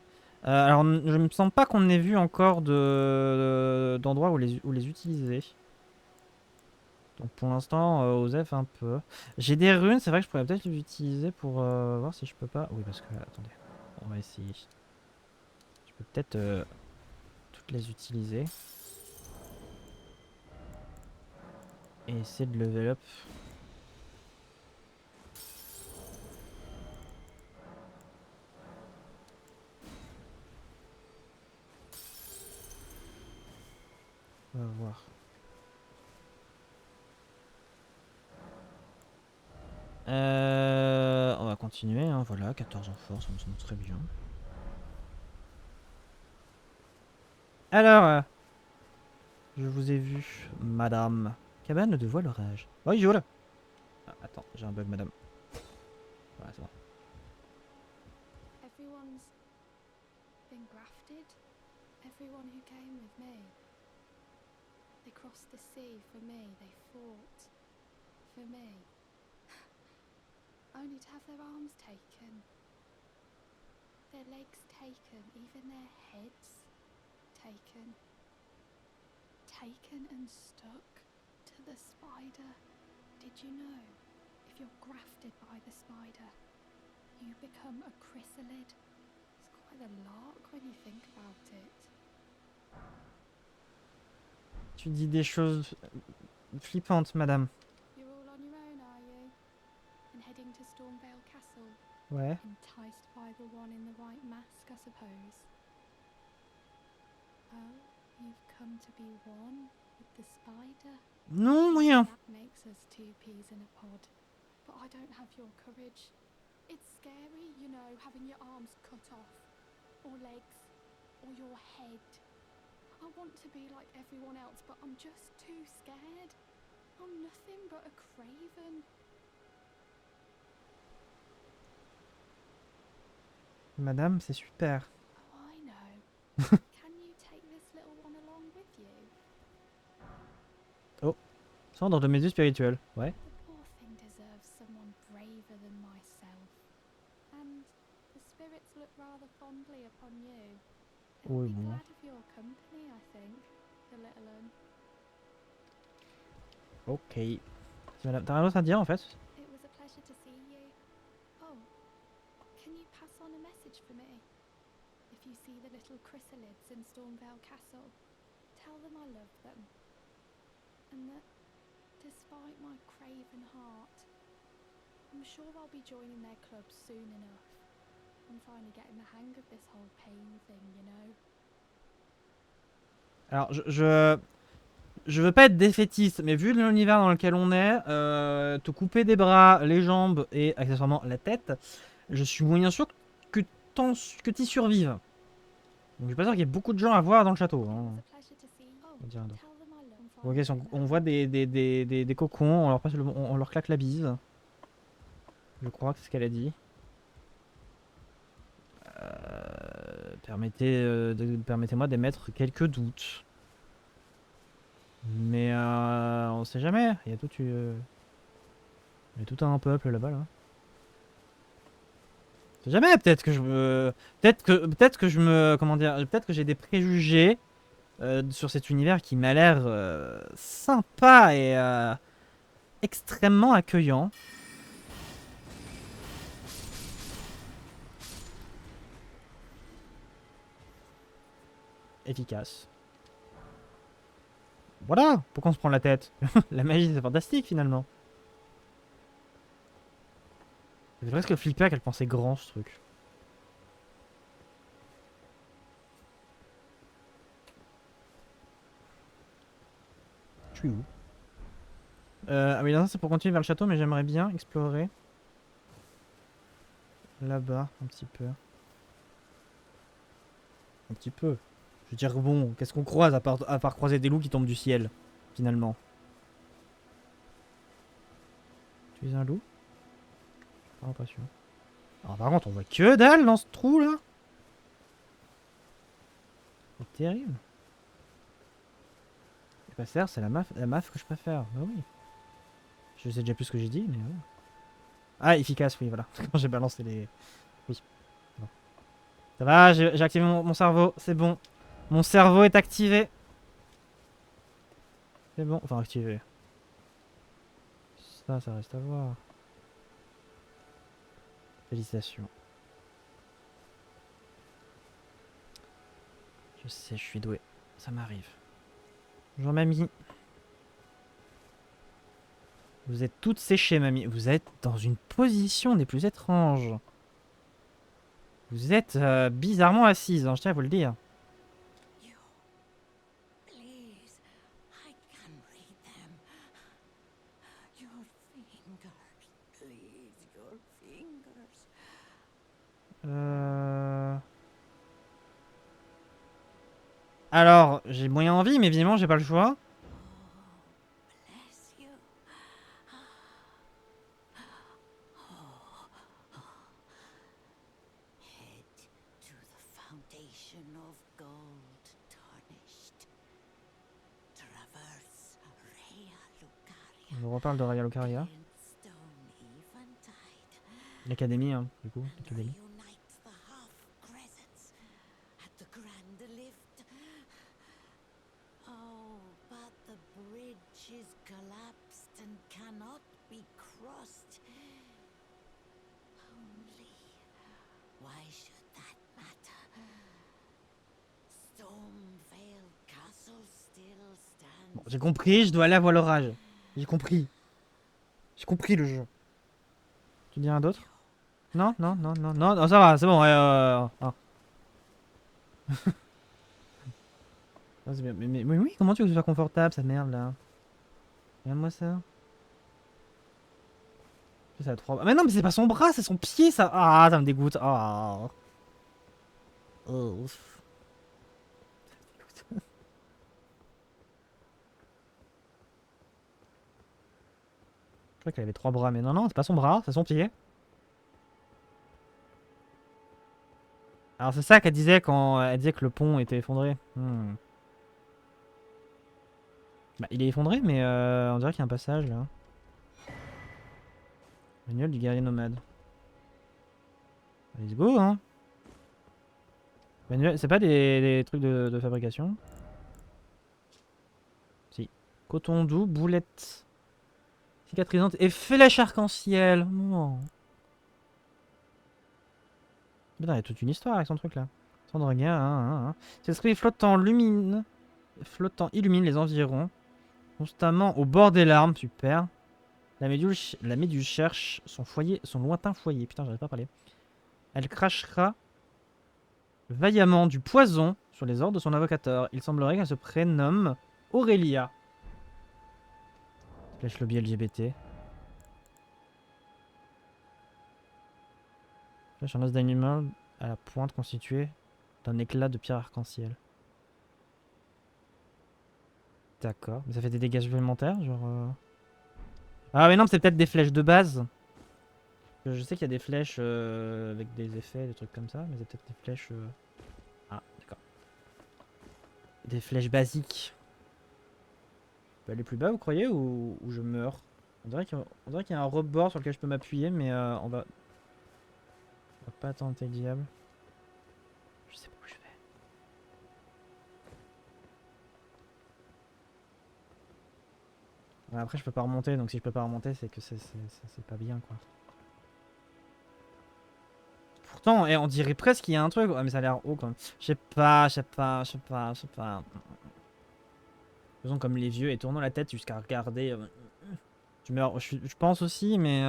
Alors, je me sens pas qu'on ait vu encore d'endroits où les utiliser. Donc pour l'instant, Osef un peu. J'ai des runes, c'est vrai que je pourrais peut-être les utiliser pour voir si je peux pas. Oui, parce que, attendez, on va essayer. Je peux peut-être toutes les utiliser. Et essayer de level up. On va voir. On va continuer, hein, voilà, 14 en force, ça me semble très bien. Alors, je vous ai vu, madame. Cabane de voile orage. Oh, il joue là. Ah, attends, j'ai un bug, madame. Voilà, c'est bon. Everyone's been grafted. Everyone who came with me. They crossed the sea for me. They fought for me. Only to have their arms taken. Their legs taken. Even their heads taken. Taken and stuck to the spider. Did you know? If you're grafted by the spider, you become a chrysalid. It's quite a lark when you think about it. Tu dis des choses flippantes, madame. You're all on your own, are you? And heading to Stormvale Castle? Ouais. Enticed by the one in the white mask, I suppose. Oh, you've come to be one with the spider? Non, rien. That makes us two peas in a pod. But I don't have your courage. It's scary, you know, having your arms cut off. Or legs. Or your head. I want to be like everyone else, but I'm just too scared. I'm nothing but a craven. Madame, c'est super. Oh, I know. Can you take this little one along with you? Cendre de mes yeux spirituels. Ouais. The poor thing deserves someone braver than myself. And the spirits look rather fondly upon you. They'll Oui, be bon. glad of your company, I think, the little un. Ok. Madame, t'as rien d'autre à dire en fait? It was a pleasure to see you. Oh, can you pass on a message for me? If you see the little chrysalids in Stormvale Castle, tell them I love them. And that, despite my craven heart, I'm sure I'll be joining their club soon enough. I'm finally getting the hang of this whole pain thing, you know? Alors, je veux pas être défaitiste, mais vu l'univers dans lequel on est, te couper des bras, les jambes et accessoirement la tête, je suis moyen sûr que t'y survives. Donc je suis pas sûr qu'il y ait beaucoup de gens à voir dans le château. Hein. It was a pleasure to see you. Oh, On dirait donc. tell them I love them. Ok, on voit des cocons, on leur, on leur claque la bise. Je crois que c'est ce qu'elle a dit. Permettez-moi d'émettre quelques doutes. Mais on sait jamais. Il y a tout un peuple là-bas là. On sait jamais. Peut-être que je me, peut-être que je me, comment dire, peut-être que j'ai des préjugés sur cet univers qui m'a l'air sympa et extrêmement accueillant. Efficace. Voilà, pourquoi on se prend la tête? La magie c'est fantastique finalement. Ça fait presque flipper à quel point c'est grand ce truc. Je suis où? Ah oui, là c'est pour continuer vers le château, mais j'aimerais bien explorer. Là-bas, un petit peu. Un petit peu. Je veux dire, bon, qu'est-ce qu'on croise à part croiser des loups qui tombent du ciel, finalement. Tu es un loup? Pas l'impression. Alors par contre, on voit que dalle dans ce trou là. terrible. Les passeurs, c'est la MAF que je préfère. Bah oui. Je sais déjà plus ce que j'ai dit, mais ouais. Ah, efficace, oui, voilà. Quand j'ai balancé les... Oui. Bon. Ça va, j'ai activé mon cerveau, c'est bon. Mon cerveau est activé. C'est bon, enfin activé. Ça reste à voir. Félicitations. Je sais, je suis doué. Ça m'arrive. Bonjour mamie. Vous êtes toutes séchées, mamie. Vous êtes dans une position des plus étranges. Vous êtes bizarrement assise, hein, je tiens à vous le dire. You, please, I can read them. Your fingers, please, your fingers. Alors, j'ai moyen envie, mais évidemment, j'ai pas le choix. Bless you. Head to the foundation of gold tarnished. Traverse Rhea Lucaria. Je reparle de Raya Lucaria. Glintstone Eventide. L'académie, hein, du coup, l'académie. Reunites the half crescents at the grand lift. Oh, but the bridge is collapsed and cannot be crossed. Only, why should that matter? Stormvale Castle still stands. Bon, j'ai compris, je dois aller à voile orage. J'ai compris. J'ai compris le jeu. Tu dis rien d'autre? Non, non, non, non, non, non, ça va, c'est bon. Ah. Non, c'est bien. Mais oui, comment tu veux que ce soit confortable, cette merde là? Regarde-moi ça. Ça a trop... Mais non, mais c'est pas son bras, c'est son pied, ça. Ah, ça me dégoûte. Ah. Ouf. Je crois qu'elle avait 3 bras, mais non, non, c'est pas son bras, c'est son pied. Alors c'est ça qu'elle disait quand elle disait que le pont était effondré. Bah, il est effondré, mais on dirait qu'il y a un passage là. Manuel du guerrier nomade. Let's go, hein. Manuel, c'est pas des trucs de fabrication? Si. Coton doux, boulette cicatrisante et flèche arc-en-ciel. Non. Putain, il y a toute une histoire avec son truc là. Sans de regard, hein. Cet esprit flottant illumine les environs, constamment au bord des larmes, super. La méduse cherche son lointain foyer. Putain, j'arrive pas à parler. Elle crachera vaillamment du poison sur les ordres de son avocateur. Il semblerait qu'elle se prénomme Aurélia. Flèche lobby LGBT. Flèche en os d'animal à la pointe constituée d'un éclat de pierre arc-en-ciel. D'accord. Mais ça fait des dégâts supplémentaires, genre... Ah mais non, c'est peut-être des flèches de base. Je sais qu'il y a des flèches avec des effets, des trucs comme ça, mais c'est peut-être des flèches... Ah, d'accord. Des flèches basiques. Je peux aller plus bas, vous croyez, ou je meurs? On dirait qu'il y a un rebord sur lequel je peux m'appuyer, mais on va pas tenter le diable. Je sais pas où je vais. Ouais, après, je peux pas remonter, donc si je peux pas remonter, c'est que c'est pas bien, quoi. Pourtant, on dirait presque qu'il y a un truc. Ouais, mais ça a l'air haut quand même. Je sais pas. Faisons comme les vieux et tournons la tête jusqu'à regarder. Je meurs. Je pense aussi, mais.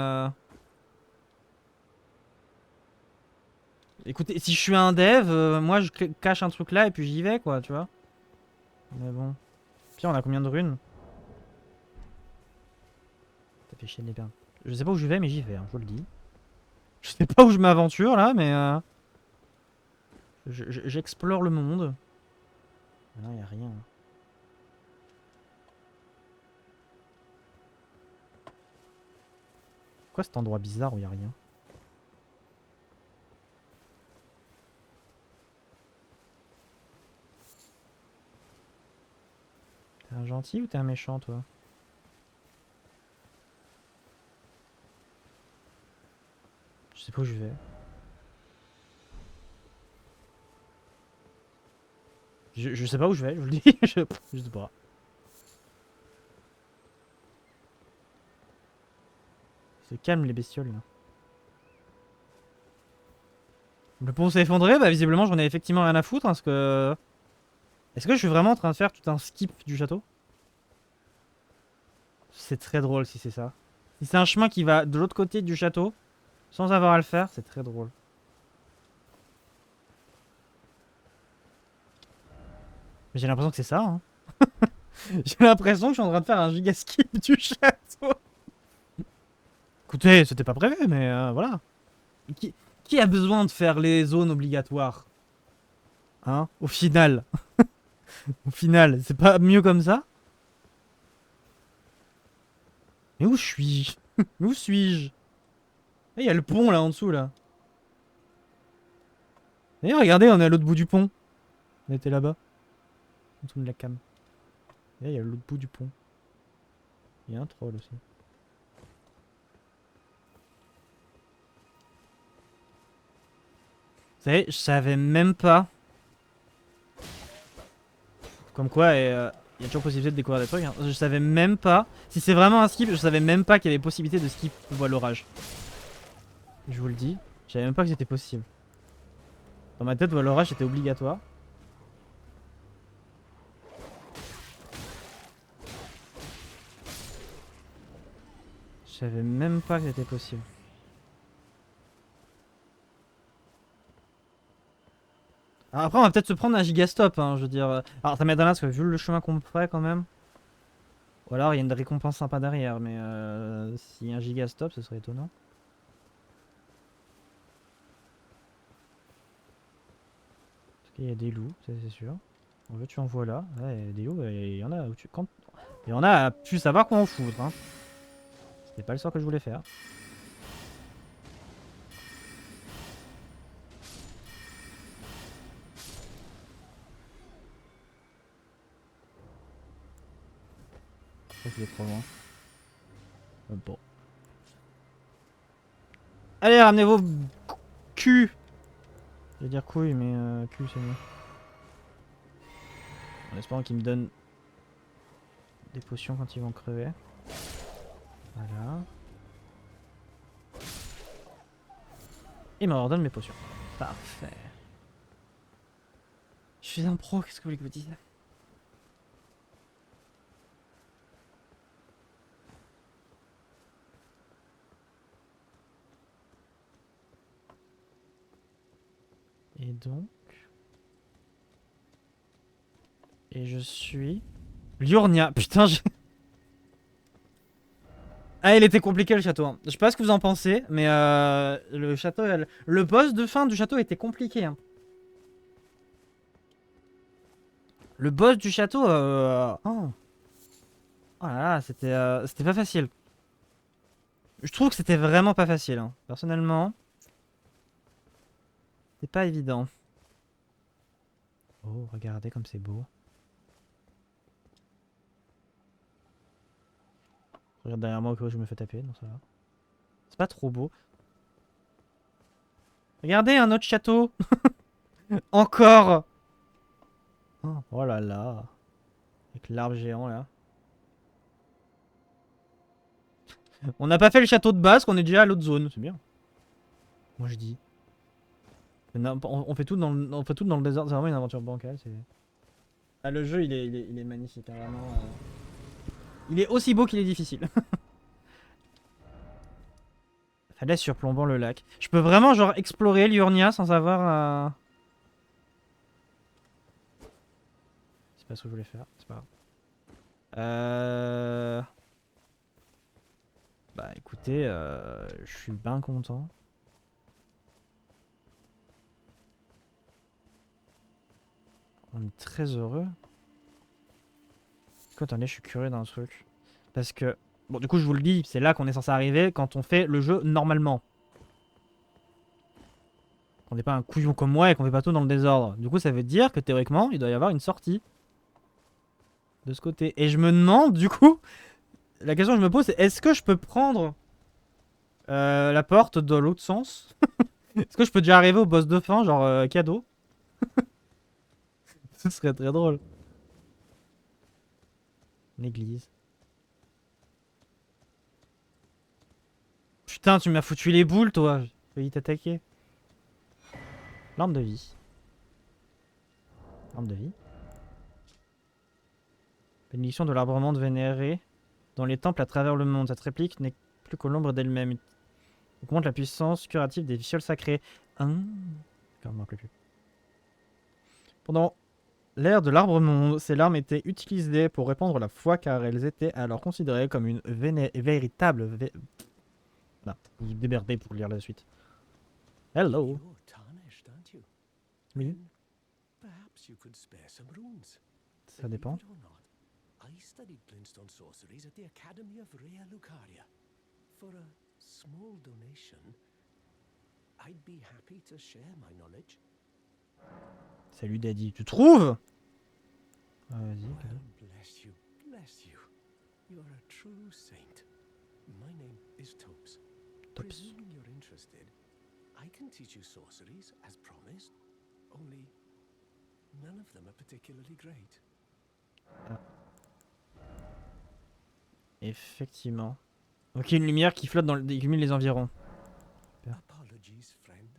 Écoutez, si je suis un dev, moi je cache un truc là et puis j'y vais, quoi, tu vois. Mais bon. Puis on a combien de runes? Ça fait chier de les perdre. Je sais pas où je vais, mais j'y vais, hein, je vous le dis. Je sais pas où je m'aventure là, mais j'explore le monde. Non, y a rien. Quoi cet endroit bizarre où y a rien? gentil ou t'es un méchant, toi? Je sais pas où je vais. Je sais pas où je vais, je vous le dis. Je sais pas. C'est calme les bestioles là. Le pont s'est effondré, bah visiblement j'en ai effectivement rien à foutre parce que... Est-ce que je suis vraiment en train de faire tout un skip du château? C'est très drôle si c'est ça. Si c'est un chemin qui va de l'autre côté du château, sans avoir à le faire, c'est très drôle. Mais j'ai l'impression que c'est ça, hein. J'ai l'impression que je suis en train de faire un giga skip du château. Écoutez, c'était pas prévu, mais voilà. Qui a besoin de faire les zones obligatoires? Hein? Au final. Au final, c'est pas mieux comme ça? Mais où suis-je? Mais où suis-je? Il y a le pont là en dessous là. D'ailleurs, regardez, on est à l'autre bout du pont. On était là-bas. En dessous de la cam. Et il y a l'autre bout du pont. Il y a un troll aussi. Vous savez, je savais même pas. Comme quoi, il y a toujours possibilité de découvrir des trucs. Hein. Je savais même pas. Si c'est vraiment un skip, je savais même pas qu'il y avait possibilité de skip voile l'orage. Je vous le dis. Je savais même pas que c'était possible. Dans ma tête, voile l'orage était obligatoire. Je savais même pas que c'était possible. Alors après, on va peut-être se prendre un gigastop, hein, je veux dire. Alors ça m'étonnerait parce que vu le chemin qu'on ferait quand même. Ou alors il y a une récompense sympa derrière, mais si un gigastop, ce serait étonnant. Parce qu'il y a des loups, c'est sûr. En veux tu en vois là. Ouais, il y a des loups, il y en a où tu. Quand... Il y en a à plus savoir quoi en foutre, hein. C'était pas le sort que je voulais faire. Je crois qu'il est trop loin. Bon. Allez, ramenez vos culs. Je vais dire couilles, mais cul c'est mieux. En espérant qu'ils me donnent des potions quand ils vont crever. Voilà. Et me redonne mes potions. Parfait. Je suis un pro, qu'est-ce que vous voulez que je vous dise? Et donc... Et je suis... Liurnia, putain j'ai... Ah, il était compliqué le château. Hein. Je sais pas ce que vous en pensez, mais le château... Le boss de fin du château était compliqué. Hein. Le boss du château... Oh. Oh là là, c'était pas facile. Je trouve que c'était vraiment pas facile. Hein. Personnellement... C'est pas évident. Oh, regardez comme c'est beau. Je regarde derrière moi au cas où je me fais taper, non ça va. C'est pas trop beau. Regardez un autre château. Encore. Oh là là. Avec l'arbre géant là. On n'a pas fait le château de base, qu'on est déjà à l'autre zone, c'est bien. Moi je dis. On fait tout dans le désert, c'est vraiment une aventure bancale. Ah, le jeu il est magnifique, hein, vraiment. Il est aussi beau qu'il est difficile. Falaise surplombant le lac. Je peux vraiment genre explorer Liurnia sans avoir... C'est pas ce que je voulais faire, c'est pas grave. Bah écoutez, je suis bien content. On est très heureux. Attendez, je suis curieux d'un truc. Parce que... Bon, du coup, je vous le dis, c'est là qu'on est censé arriver quand on fait le jeu normalement. On n'est pas un couillon comme moi et qu'on fait pas tout dans le désordre. Du coup, ça veut dire que théoriquement, il doit y avoir une sortie. de ce côté. Et je me demande, du coup, la question que je me pose, c'est est-ce que je peux prendre la porte dans l'autre sens? Est-ce que je peux déjà arriver au boss de fin, genre cadeau? Ce serait très drôle. Une église. Putain, tu m'as foutu les boules, toi. J'ai failli t'attaquer. L'arme de vie. Arme de vie. Bénédiction de l'arbrement de vénéré dans les temples à travers le monde. Cette réplique n'est plus que l'ombre d'elle-même. Augmente la puissance curative des fioles sacrées. Plus. Pendant l'ère de l'arbre-monde, ces larmes étaient utilisées pour répandre la foi car elles étaient alors considérées comme une véritable... Non, vous vous démerdez pour lire la suite. Hello. You're tarnished, aren't you? Oui, Then perhaps you could spare some runes. ça dépend. Believe it or not, I studied glintstone sorceries at the Academy of Rea Lucaria. For a small donation, I'd be happy to share my knowledge. Salut Daddy. Tu trouves? Vas-y. Well, bless you, bless you. You're a true saint. My name is Topes. Tops. Presuming you're interested, I can teach you sorceries as promised. Only none of them are particularly great. Effectivement. Ok, une lumière qui flotte dans qui illumine les environs. Apologies, friend.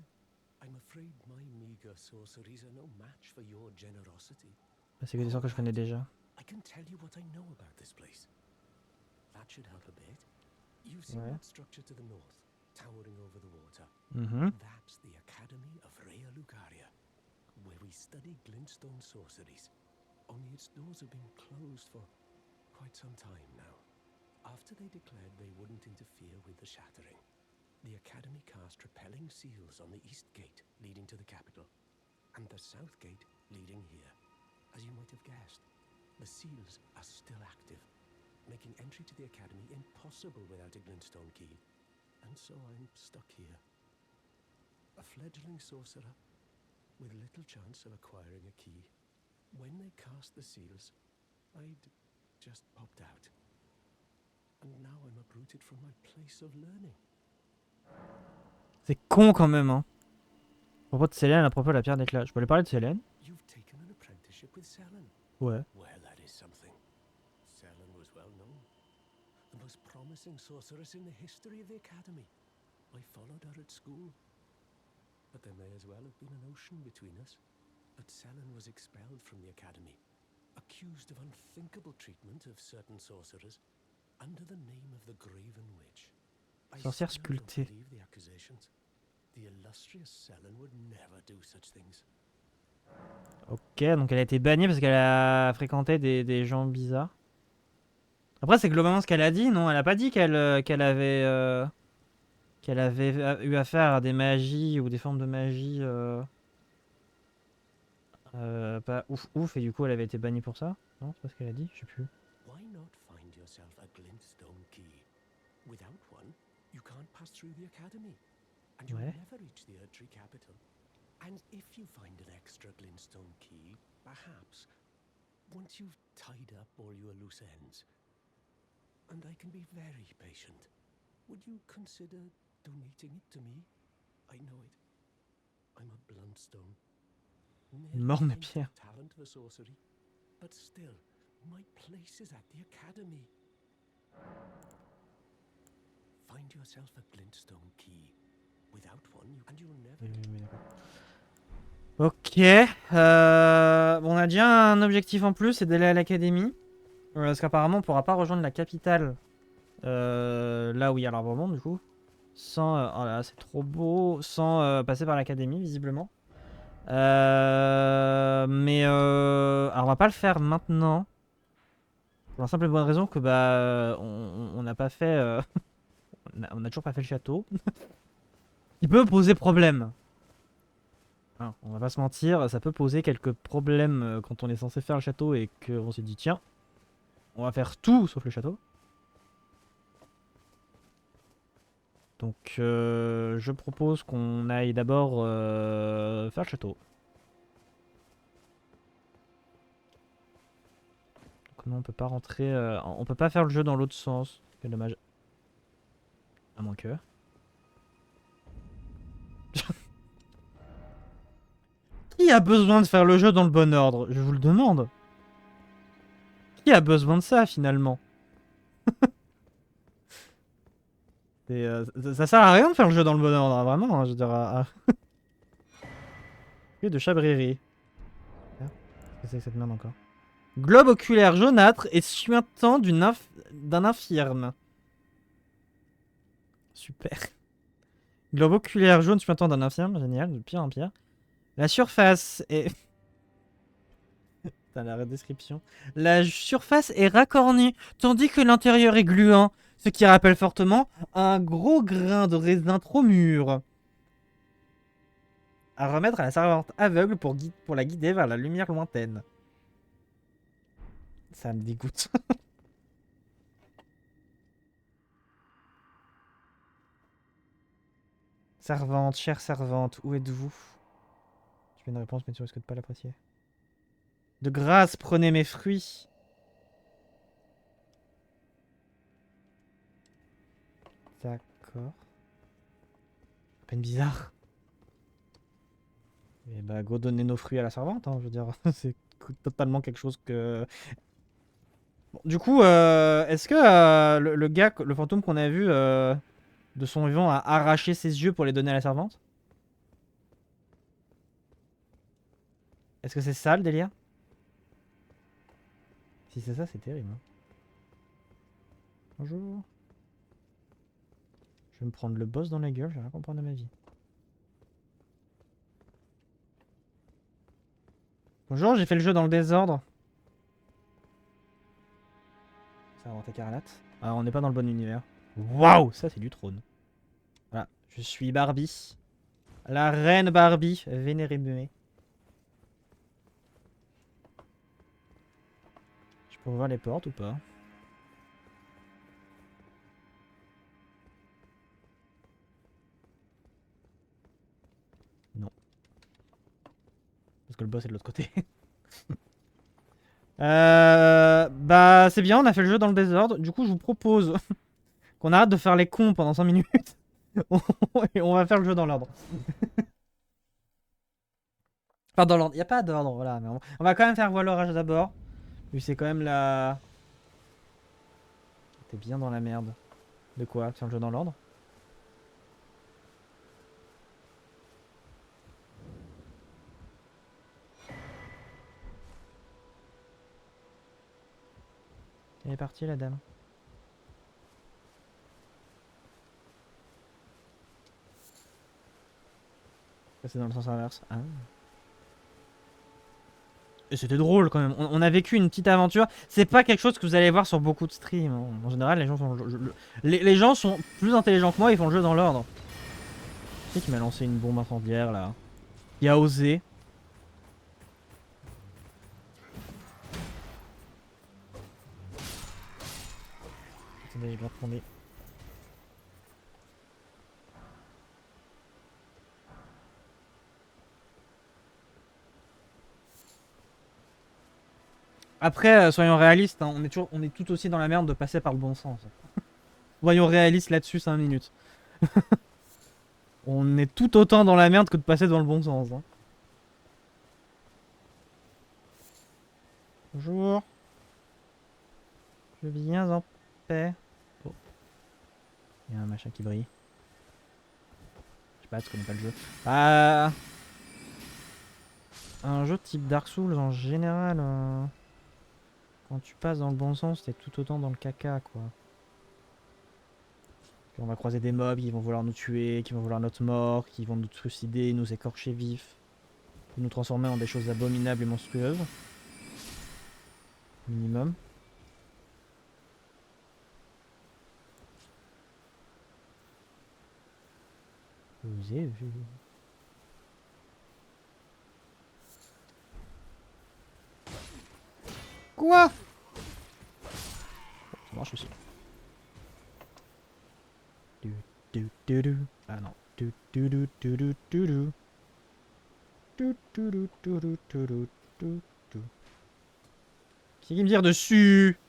I'm afraid my meager sorceries are no match for your generosity. Bah, c'est que des sorts que je connais déjà. I can tell you what I know about this place. That should help a bit. You've seen Ouais. that structure to the north, towering over the water. Mhm. That's the Academy of Rea Lucaria, where we study glintstone sorceries. Only its doors have been closed for quite some time now. After they declared they wouldn't interfere with the shattering, the Academy cast repelling seals on the east gate leading to the capital, and the south gate leading here. As you might have guessed, the seals are still active, making entry to the Academy impossible without a glintstone key. And so I'm stuck here. A fledgling sorcerer, with little chance of acquiring a key. When they cast the seals, I'd just popped out. And now I'm uprooted from my place of learning. C'est con quand même, hein. À propos de Célène, à propos de la pierre d'éclat. Je peux lui parler de Célène? You've taken an apprenticeship with Selen. Ouais. Well, that is something. Selen was well known. The most promising sorceress in the history of the Academy. I followed her at school. But there may as well have been an ocean between us. But Selen was expelled from the Academy, accused of unthinkable treatment of certain sorcerers, under the name of the Graven Witch. I Sorcière still don't sculptée. believe the accusations. The illustrious Selen would never do such things. Ok, donc elle a été bannie parce qu'elle a fréquenté des gens bizarres. Après, c'est globalement ce qu'elle a dit, non? Elle a pas dit qu'elle avait eu affaire à des magies ou des formes de magie pas ouf ouf et du coup elle avait été bannie pour ça? Non, c'est pas ce qu'elle a dit? Je sais plus. Why not find yourself a glintstone key? Without one, you can't pass through the academy, and you'll Ouais. never reach the Erdtree capital. And if you find an extra glintstone key, perhaps, once you've tied up all your loose ends, and I can be very patient, would you consider donating it to me? I know it. I'm a bluntstone. Une morne Nearly pierre. talent for sorcery, but still, my place is at the academy. Find yourself a glintstone key. Without one, and you'll never. Oui, d'accord. Ok. Bon, on a déjà un objectif en plus, c'est d'aller à l'académie. Parce qu'apparemment on pourra pas rejoindre la capitale. Là où il y a l'arbre-monde du coup. Sans... oh là, c'est trop beau. Sans passer par l'académie visiblement. Alors on va pas le faire maintenant. Pour la simple et bonne raison que bah on n'a pas fait... on a toujours pas fait le château. Il peut poser problème. Hein, on va pas se mentir, ça peut poser quelques problèmes quand on est censé faire le château et qu'on s'est dit tiens, on va faire tout sauf le château. Donc je propose qu'on aille d'abord faire le château. Donc non, on peut pas rentrer... on peut pas faire le jeu dans l'autre sens. Quel dommage. À moins que... Qui a besoin de faire le jeu dans le bon ordre? Je vous le demande. Qui a besoin de ça, finalement? Ça sert à rien de faire le jeu dans le bon ordre, hein, vraiment, hein, je veux dire... Et de chabrieri. Qu'est-ce que c'est que cette merde encore? Globe oculaire jaunâtre et suintant d'un infirme. Super. Globe oculaire jaune suintant d'un infirme, génial, de pire en pire. La surface est... Putain, la description. La surface est racornie, tandis que l'intérieur est gluant, ce qui rappelle fortement un gros grain de raisin trop mûr. À remettre à la servante aveugle pour la guider vers la lumière lointaine. Ça me dégoûte. Servante, chère servante, où êtes-vous? Tu fais une réponse, mais tu risques de pas l'apprécier. De grâce, prenez mes fruits. D'accord. À peine bizarre. Et bah, go donner nos fruits à la servante, hein, je veux dire. C'est totalement quelque chose que... Bon, du coup, est-ce que le gars, le fantôme qu'on a vu de son vivant a arraché ses yeux pour les donner à la servante? Est-ce que c'est ça le délire? Si c'est ça, c'est terrible. Hein. Bonjour. Je vais me prendre le boss dans la gueule, je vais rien comprendre de ma vie. Bonjour, j'ai fait le jeu dans le désordre. Ça a inventé Carlate. Ah, on n'est pas dans le bon univers. Waouh, ça c'est du trône. Voilà, je suis Barbie. La reine Barbie, vénérée muet. Je peux ouvrir les portes ou pas? Non. Parce que le boss est de l'autre côté. Bah c'est bien, on a fait le jeu dans le désordre. Du coup, je vous propose qu'on arrête de faire les cons pendant 5 minutes. Et on va faire le jeu dans l'ordre. Enfin, dans l'ordre. Il n'y a pas d'ordre, voilà. Mais on va quand même faire voile l'orage d'abord. Lui, c'est quand même la... T'es bien dans la merde. De quoi? Faire le jeu dans l'ordre? Elle est partie, la dame. C'est dans le sens inverse. Ah. Et c'était drôle quand même. On a vécu une petite aventure. C'est pas quelque chose que vous allez voir sur beaucoup de streams. En général, les gens sont, les gens sont plus intelligents que moi. Ils font le jeu dans l'ordre. Qui c'est qui m'a lancé une bombe incendiaire là? Qui a osé? Attendez, j'ai bien retourné. Après, soyons réalistes, hein, on est tout aussi dans la merde de passer par le bon sens. Voyons réalistes là-dessus 5 minutes. On est tout autant dans la merde que de passer dans le bon sens. Hein. Bonjour. Je viens en paix. Oh. Il y a un machin qui brille. Je sais pas, tu connais pas le jeu. Un jeu type Dark Souls en général... Quand tu passes dans le bon sens, t'es tout autant dans le caca, quoi. Puis on va croiser des mobs qui vont vouloir nous tuer, qui vont vouloir notre mort, qui vont nous trucider, nous écorcher vifs. Nous transformer en des choses abominables et monstrueuses. Minimum. Vous avez vu. Quoi? Ça marche aussi. Ah non. C'est qui me tire dessus?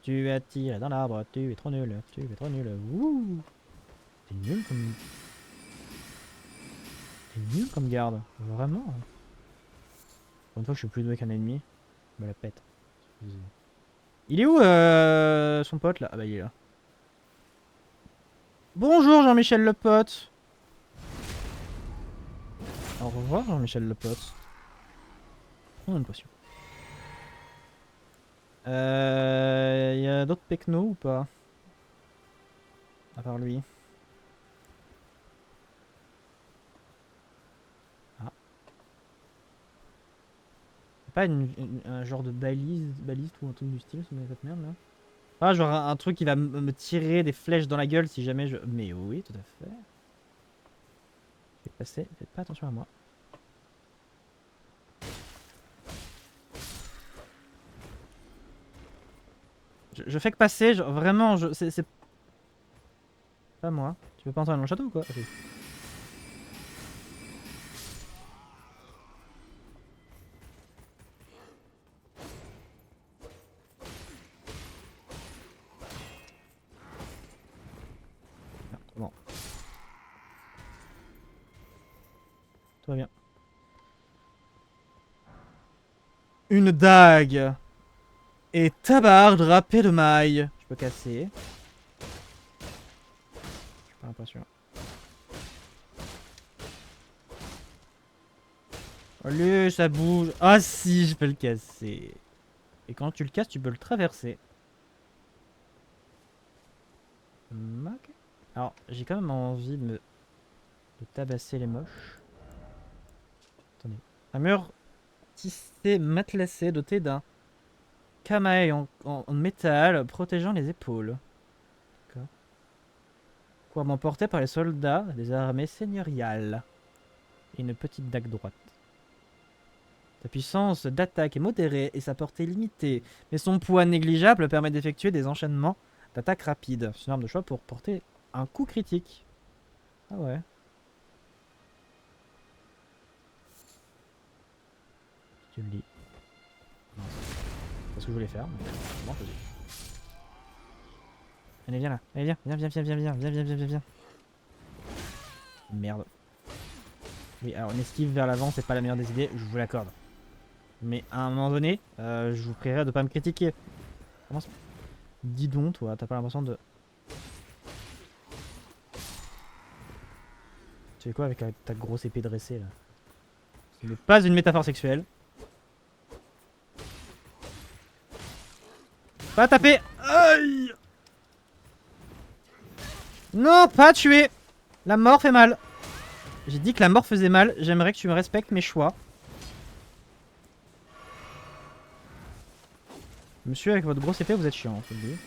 Tu as tiré dans l'arbre, tu es trop nul, tu es trop nul. Wouh! T'es nul comme... T'es nul comme garde, vraiment. Pour une fois que je suis plus doué qu'un ennemi, je me la pète. Il est où son pote là? Ah bah il est là. Bonjour Jean-Michel le pote. Au revoir Jean-Michel le pote. Oh, une potion. Y a d'autres pecnos ou pas? À part lui. Ah. Pas un genre de baliste ou un truc du style, cette merde là? Ah, genre un truc qui va me tirer des flèches dans la gueule si jamais je... Mais oui, tout à fait. Je vais passer, faites pas attention à moi. Je fais que passer, genre, vraiment, c'est... Pas moi. Tu veux pas entrer dans le château ou quoi? Okay. Bon. Tout va bien. Une dague et tabarde râpée de mailles. Je peux casser. Je suis pas impatient. Allez, ça bouge. Ah si, je peux le casser. Et quand tu le casses, tu peux le traverser. Ok. Alors, j'ai quand même envie de tabasser les moches. Attendez. Un mur tissé matelassé doté d'un camail en métal protégeant les épaules. D'accord. Couramment porté par les soldats des armées seigneuriales. Et une petite dague droite. Sa puissance d'attaque est modérée et sa portée limitée, mais son poids négligeable permet d'effectuer des enchaînements d'attaque rapide. C'est une arme de choix pour porter un coup critique. Ah ouais. Tu le dis. Non, c'est pas ce que je voulais faire, mais c'est bon, je le dis. Allez, viens là. Allez, viens. Merde. Oui, alors une esquive vers l'avant, c'est pas la meilleure des idées, je vous l'accorde. Mais à un moment donné, je vous prierai de pas me critiquer. Comment ça... Dis donc, toi, t'as pas l'impression de... Tu fais quoi avec ta grosse épée dressée là? Ce n'est pas une métaphore sexuelle. Pas taper. Aïe! Non, pas tuer. La mort fait mal. J'ai dit que la mort faisait mal. J'aimerais que tu me respectes mes choix. Monsieur, avec votre grosse épée, vous êtes chiant, faut le dire.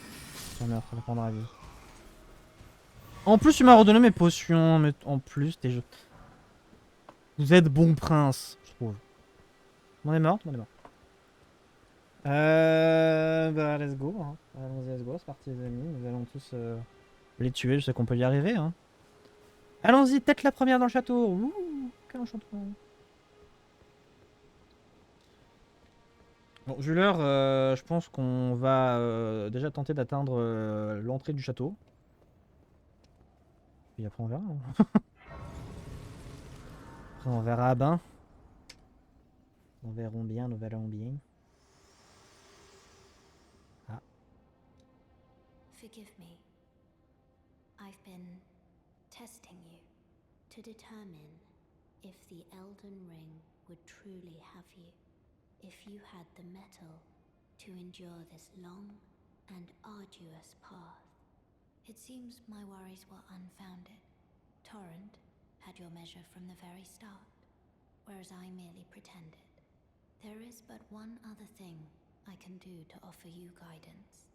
Ça prendra la vie. En plus, tu m'as redonné mes potions, mais en plus, t'es... Vous êtes bon prince, je trouve. On est mort, Bah, let's go. Hein. Allons-y, let's go, c'est parti, les amis. Nous allons tous les tuer, je sais qu'on peut y arriver. Hein. Allons-y, tête la première dans le château. Ouh, quel enchantement. Bon, vu l'heure, je pense qu'on va déjà tenter d'atteindre l'entrée du château. Et après on verra. Hein. Après on verra à bain. Nous verrons bien. Ah. Forgive me. I've been testing you to determine if the Elden Ring would truly have you. If you had the mettle to endure this long and arduous path. It seems my worries were unfounded. Torrent had your measure from the very start, whereas I merely pretended. There is but one other thing I can do to offer you guidance.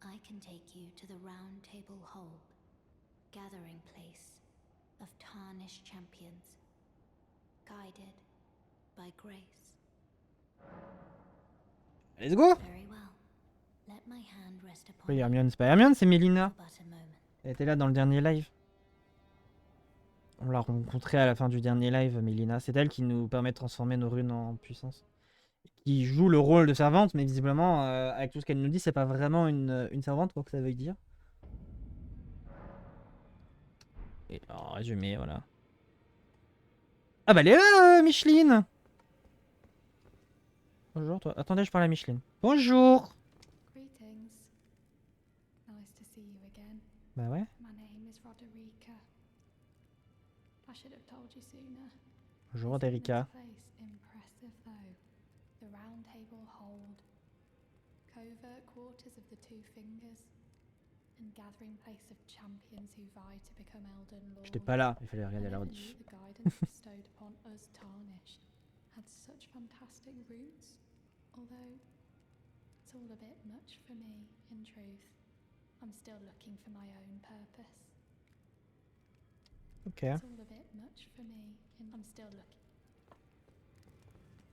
I can take you to the Round Table Hold, gathering place of tarnished champions, guided by grace. Let's go! Very well. Let my hand rest upon Oui, Hermione, c'est pas Hermione, c'est Mélina. Elle était là dans le dernier live. On l'a rencontrée à la fin du dernier live, Mélina. C'est elle qui nous permet de transformer nos runes en puissance. qui joue le rôle de servante, mais visiblement, avec tout ce qu'elle nous dit, c'est pas vraiment une servante, quoi que ça veuille dire. Et en résumé, voilà. Ah bah elle est là, Micheline! Bonjour, toi. Attendez, je parle à Micheline. Bonjour! Greetings. Nice to see you again. Bah ouais. My name is Roderica. I should have told you sooner. Bonjour, Isn't Derika. this place impressive though? The Round Table Hold, covert quarters of the Two Fingers, and gathering place of champions who vie to become Elden Lord. J'étais pas là, il fallait I regarder la never rediff. knew the guidance bestowed upon us Tarnished had such fantastic roots, although it's all a bit much for me, in truth. I'm still looking for my own purpose. Ok. It's all a bit much for me, I'm still looking.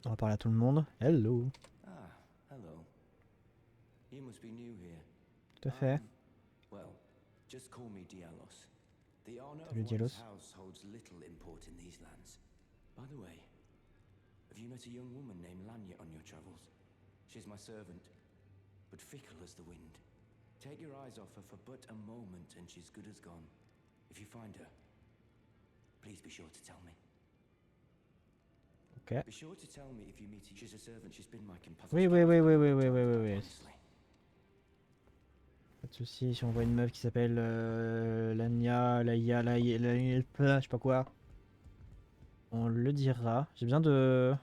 On va parler à tout le monde. Hello. Ah, hello. You must be new here. Tout à fait. Well, just call me Dialos. The honor of Salut, one's Dialos. house holds little import in these lands. By the way, have you met a young woman named Lanya on your travels? She's my servant, but fickle as the wind. Take your eyes off her for but a moment and she's good as gone. If you find her, please be sure to tell me. Ok. Be sure to tell me if you meet her. She's a servant, she's been my companion. Oui. Pas de soucis, si on voit une meuf qui s'appelle Lania, je sais pas quoi, on le dira. J'ai besoin de...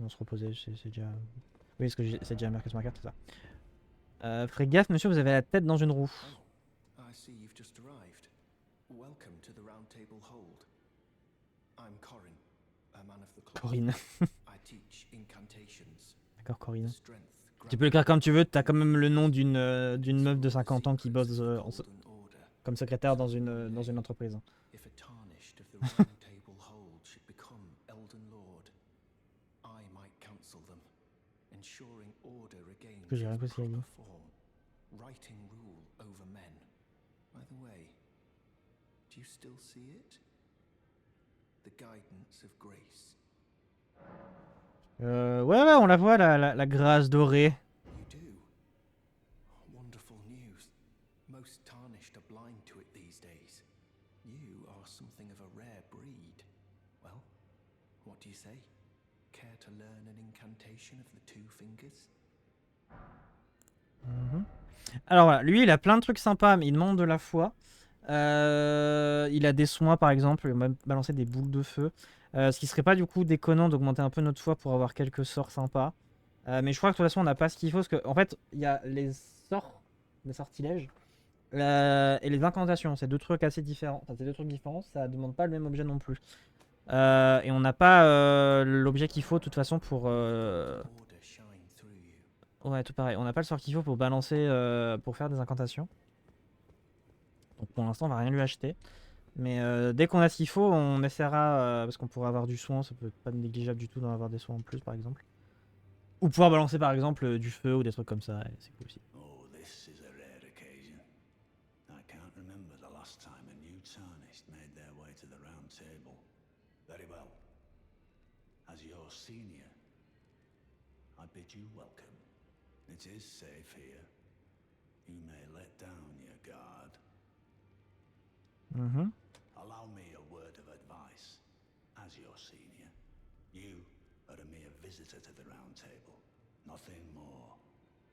On se reposer, c'est déjà... Oui, parce que c'est déjà marqué sur ma carte, c'est ça. Ferez gaffe, monsieur, vous avez la tête dans une roue. Oh, I see you've just arrived. Welcome to the Round Table Hold. I'm Corin, a man of the cloth. Corinne. I teach incantations, D'accord, Corinne. strength, Tu peux l'écrire comme tu veux, t'as quand même le nom d'une meuf de 50 ans qui bosse secrets of the Golden Order. comme secrétaire dans une entreprise. If a tarnished of the Round Table Hold should become Elden Lord, I might counsel them, ensuring order regains Que j'ai rien its compris, proper Ali. form, righting rule over men. By the way, do you still see it? The guidance of grace. Ouais, on la voit, la grâce dorée. You do. Wonderful news. Most tarnished are blind to it these days. You are something of a rare breed. Well, what do you say? Care to learn an incantation of the Two Fingers? Alors voilà, lui il a plein de trucs sympas, mais il demande de la foi. Il a des soins par exemple, il va même balancer des boules de feu. Ce qui serait pas du coup déconnant d'augmenter un peu notre foi pour avoir quelques sorts sympas. Mais je crois que de toute façon on n'a pas ce qu'il faut, parce que en fait il y a les sorts, les sortilèges, et les incantations. C'est deux trucs assez différents. Enfin, c'est deux trucs différents, ça demande pas le même objet non plus. Et on n'a pas l'objet qu'il faut de toute façon pour... Order shine through you. Ouais, tout pareil. On n'a pas le sort qu'il faut pour balancer, pour faire des incantations. Donc pour l'instant, on va rien lui acheter. Mais dès qu'on a ce qu'il faut, on essaiera, parce qu'on pourra avoir du soin, ça peut être pas négligeable du tout d'en avoir des soins en plus par exemple. Ou pouvoir balancer par exemple du feu ou des trucs comme ça, et c'est cool aussi. Oh, this is a rare occasion. I can't remember the last time a new tarnished made their way to the round table. Very well. As your senior, I bid you welcome. It is safe here. You may let down your guard. Mhm. Allow me a word of advice. As your senior, you are a mere visitor to the round table. Nothing more.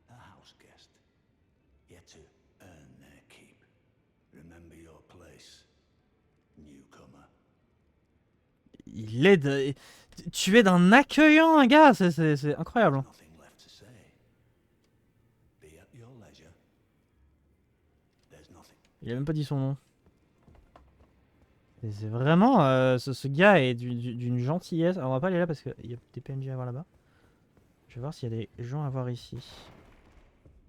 A house guest. Yet to earn their keep. Remember your place, newcomer. Il aide... Tu aides un accueillant, un gars, c'est incroyable. Hein. Nothing left to say. Be at your leisure. There's nothing. Il a même pas dit son nom. C'est vraiment... ce gars est d'une gentillesse. Alors on va pas aller là parce qu'il y a des PNJ à voir là-bas. Je vais voir s'il y a des gens à voir ici.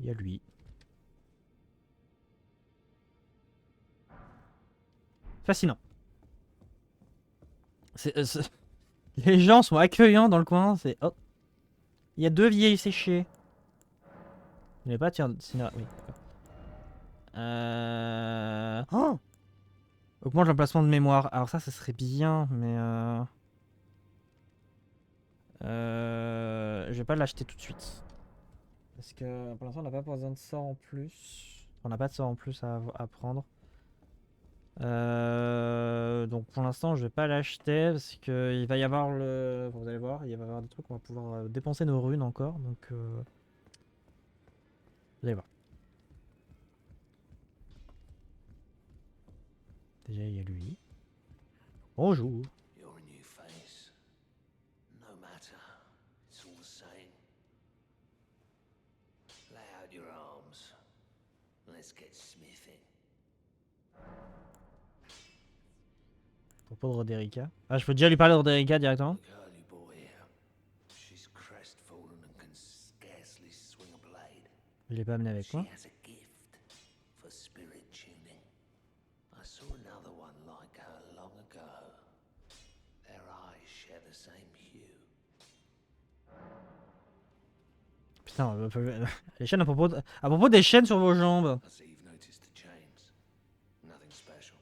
Il y a lui. Fascinant. Les gens sont accueillants dans le coin. C'est... Oh. Il y a deux vieilles séchées. Il n'y a pas... Tiens, oui. Oh, augmente l'emplacement de mémoire. Alors ça serait bien, mais... je vais pas l'acheter tout de suite. Parce que pour l'instant on n'a pas besoin de sort en plus. On n'a pas de sort en plus à prendre. Donc pour l'instant je vais pas l'acheter parce que il va y avoir le... Vous allez voir, il va y avoir des trucs où on va pouvoir dépenser nos runes encore. Donc vous allez voir. Déjà il y a lui. Bonjour. You're a new face. No matter, it's all the same. Lay out your arms. Let's get smithing. Propos de Roderica. Ah, je peux déjà lui parler de Roderica directement? The curly boy here. She's crestfallen and can scarcely swing a blade. Je l'ai pas amené avec She moi. has a gift for spirit tuning. I saw another one like her long ago. Their eyes share the same hue. Putain, les chaînes à propos des chaînes sur vos jambes. I see you've noticed the chains. Nothing special.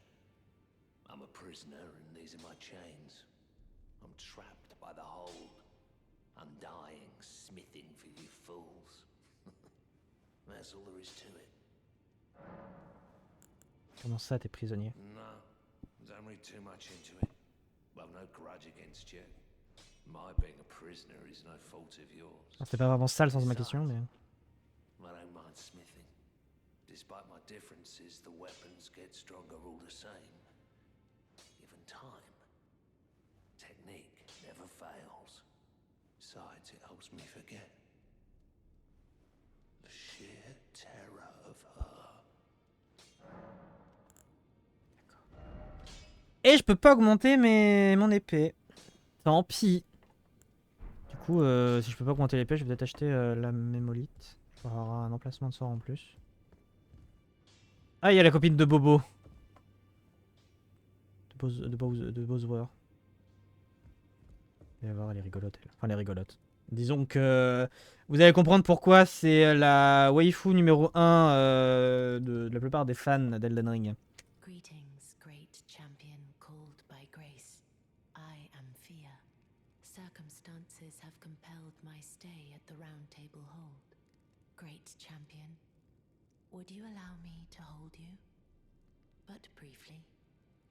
I'm a prisoner and these are my chains. I'm trapped by the hold. I'm dying, smithing for you fools. That's all there is to it. Comment ça, t'es prisonnier? No, don't read too much into it. Well, no grudge against you. My being a prisoner is no fault of yours. C'était pas vraiment ça le sens de ma question, mais... I don't mind smithing. Despite my differences, the weapons get stronger all the same. Given time, technique never fails. Besides, it helps me forget. The sheer terror of her. Et je peux pas augmenter mon épée. Tant pis. Du coup, si je peux pas augmenter l'épée, je vais peut-être acheter la mémolite. Pour avoir un emplacement de sort en plus. Ah, il y a la copine de Bobo. De Bowser. Vous allez voir, elle est rigolote, elle. Enfin, elle est rigolote. Disons que vous allez comprendre pourquoi c'est la waifu numéro 1 de la plupart des fans d'Elden Ring. Greetings, great champion called by grace. I am Fia. Circumstances have compelled my stay at the Round Table Hold. Great champion, would you allow me to hold you? But briefly,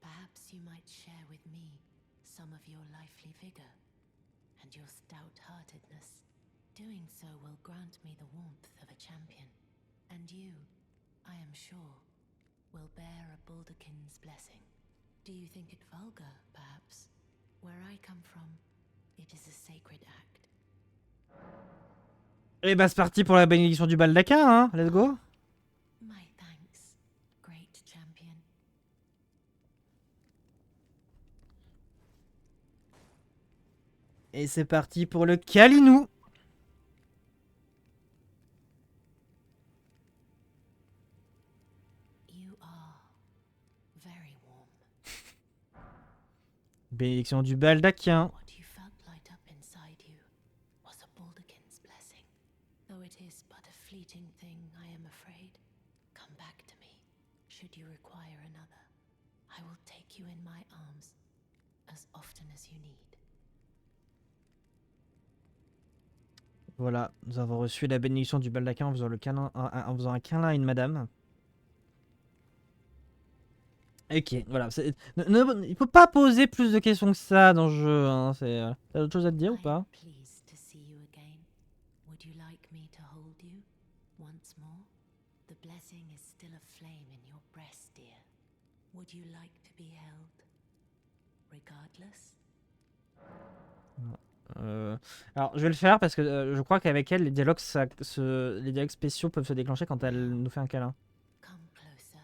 perhaps you might share with me some of your lively vigor and your stout-heartedness. Doing so will grant me the warmth of a champion, and you, I am sure, will bear a Balderkin's blessing. Do you think it vulgar, perhaps? Where I come from, it is a sacred act. Et bah c'est parti pour la bénédiction du baldaquin, hein. Let's go. My thanks, great champion. Et c'est parti pour le Kalinou. You are very warm. Bénédiction du baldaquin. What you felt light up inside you was a Balderkin's blessing. Though it is but a fleeting thing, I am afraid. Come back to me, should you require another. I will take you in my arms as often as you need. Voilà, nous avons reçu la bénédiction du baldaquin en faisant, en faisant un câlin à une madame. Ok, voilà. Il faut pas poser plus de questions que ça dans le jeu. Hein, t'as autre chose à te dire ou pas? Pleased to see you again. Would you like me to hold you once more? The blessing is still aflame in your breast, dear. Would you like to be held regardless? Alors, je vais le faire parce que je crois qu'avec elle, les dialogues spéciaux peuvent se déclencher quand elle nous fait un câlin. Come closer.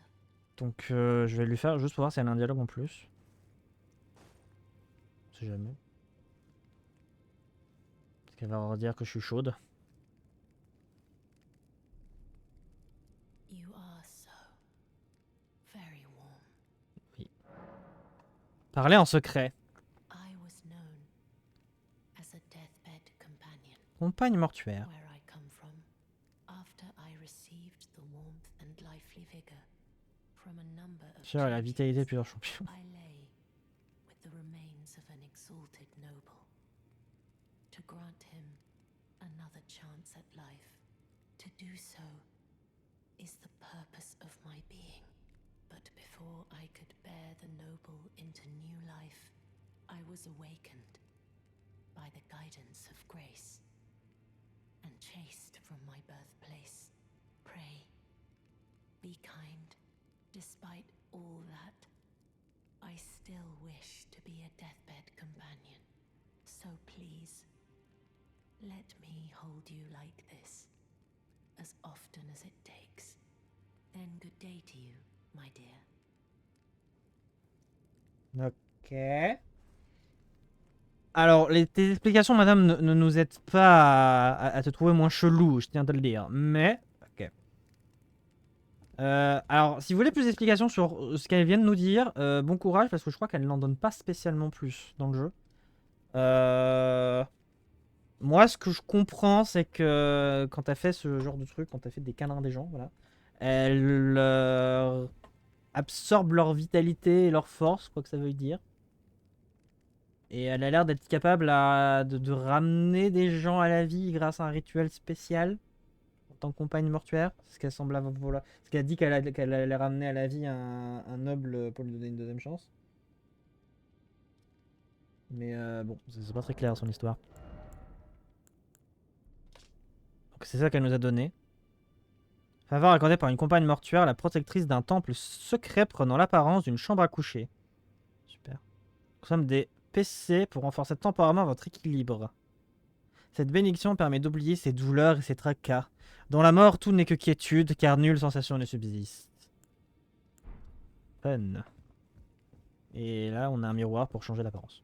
Donc, je vais lui faire juste pour voir si elle a un dialogue en plus. On sait jamais. Parce qu'elle va redire que je suis chaude. You are so very warm. Oui. Parler en secret. I was known as a deathbed companion. Compagne mortuaire. Where I come from, after I received the warmth and lively vigor from a number of Cher la vitalité de champions, plusieurs champions. I lay with the remains of an exalted noble to grant him chance at life. To do so is the purpose of my being. But before I could bear the noble into new life, I was awakened by the guidance of grace and chased from my birthplace. Pray, be kind. Despite all that, I still wish to be a deathbed companion. So please, let me hold you like this, as often as it takes. Then good day to you, my dear. Ok. Alors, tes explications, madame, ne nous aident pas à te trouver moins chelou, je tiens à te le dire. Mais, ok. Alors, si vous voulez plus d'explications sur ce qu'elle vient de nous dire, bon courage, parce que je crois qu'elle n'en donne pas spécialement plus dans le jeu. Moi, ce que je comprends, c'est que quand t'as fait ce genre de truc, quand t'as fait des câlins des gens, voilà, elle absorbe leur vitalité et leur force, quoi que ça veuille dire. Et elle a l'air d'être capable de ramener des gens à la vie grâce à un rituel spécial en tant que compagne mortuaire. Ce qu'elle semble avoir, voilà. Ce qu'elle a dit qu'elle allait ramener à la vie un noble pour lui donner une deuxième chance. Mais bon, c'est pas très clair son histoire. Donc c'est ça qu'elle nous a donné. Faveur accordée par une compagne mortuaire, la protectrice d'un temple secret prenant l'apparence d'une chambre à coucher. Super. Nous sommes des PC pour renforcer temporairement votre équilibre. Cette bénédiction permet d'oublier ses douleurs et ses tracas. Dans la mort, tout n'est que quiétude, car nulle sensation ne subsiste. Fun. Et là, on a un miroir pour changer d'apparence.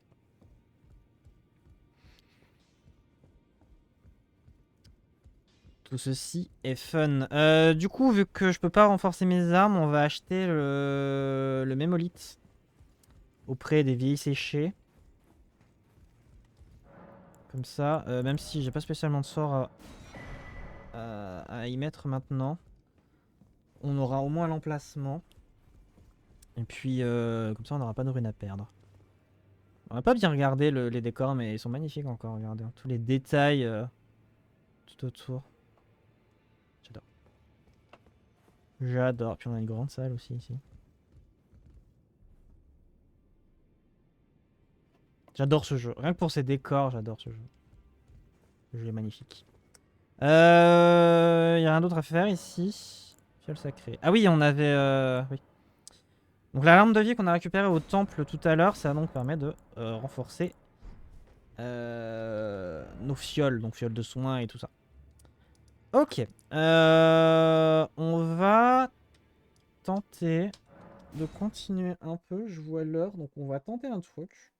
Tout ceci est fun. Du coup, vu que je peux pas renforcer mes armes, on va acheter le mémolith auprès des vieilles séchées. Comme ça, même si j'ai pas spécialement de sort à y mettre maintenant, on aura au moins l'emplacement. Et puis, comme ça, on n'aura pas de runes à perdre. On n'a pas bien regardé les décors, mais ils sont magnifiques encore. Regardez, tous les détails tout autour. J'adore. J'adore. Puis on a une grande salle aussi ici. J'adore ce jeu. Rien que pour ses décors, j'adore ce jeu. Le jeu est magnifique. Y a rien d'autre à faire ici. Fiole sacrée. Ah oui, on avait... oui. Donc la larme de vie qu'on a récupérée au temple tout à l'heure, ça donc permet de renforcer nos fioles. Donc fioles de soins et tout ça. Ok. On va tenter de continuer un peu. Je vois l'heure, donc on va tenter un truc.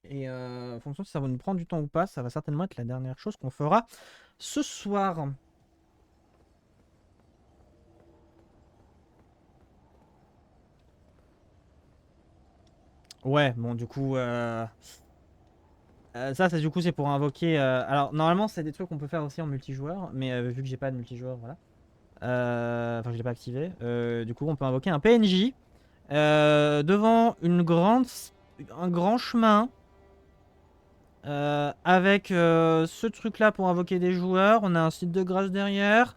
Et en fonction si ça va nous prendre du temps ou pas, ça va certainement être la dernière chose qu'on fera ce soir. Ouais, bon du coup, ça c'est du coup c'est pour invoquer. Alors normalement c'est des trucs qu'on peut faire aussi en multijoueur, mais vu que j'ai pas de multijoueur, voilà. Enfin je l'ai pas activé. Du coup on peut invoquer un PNJ devant un grand chemin. Avec ce truc là pour invoquer des joueurs, on a un site de grâce derrière.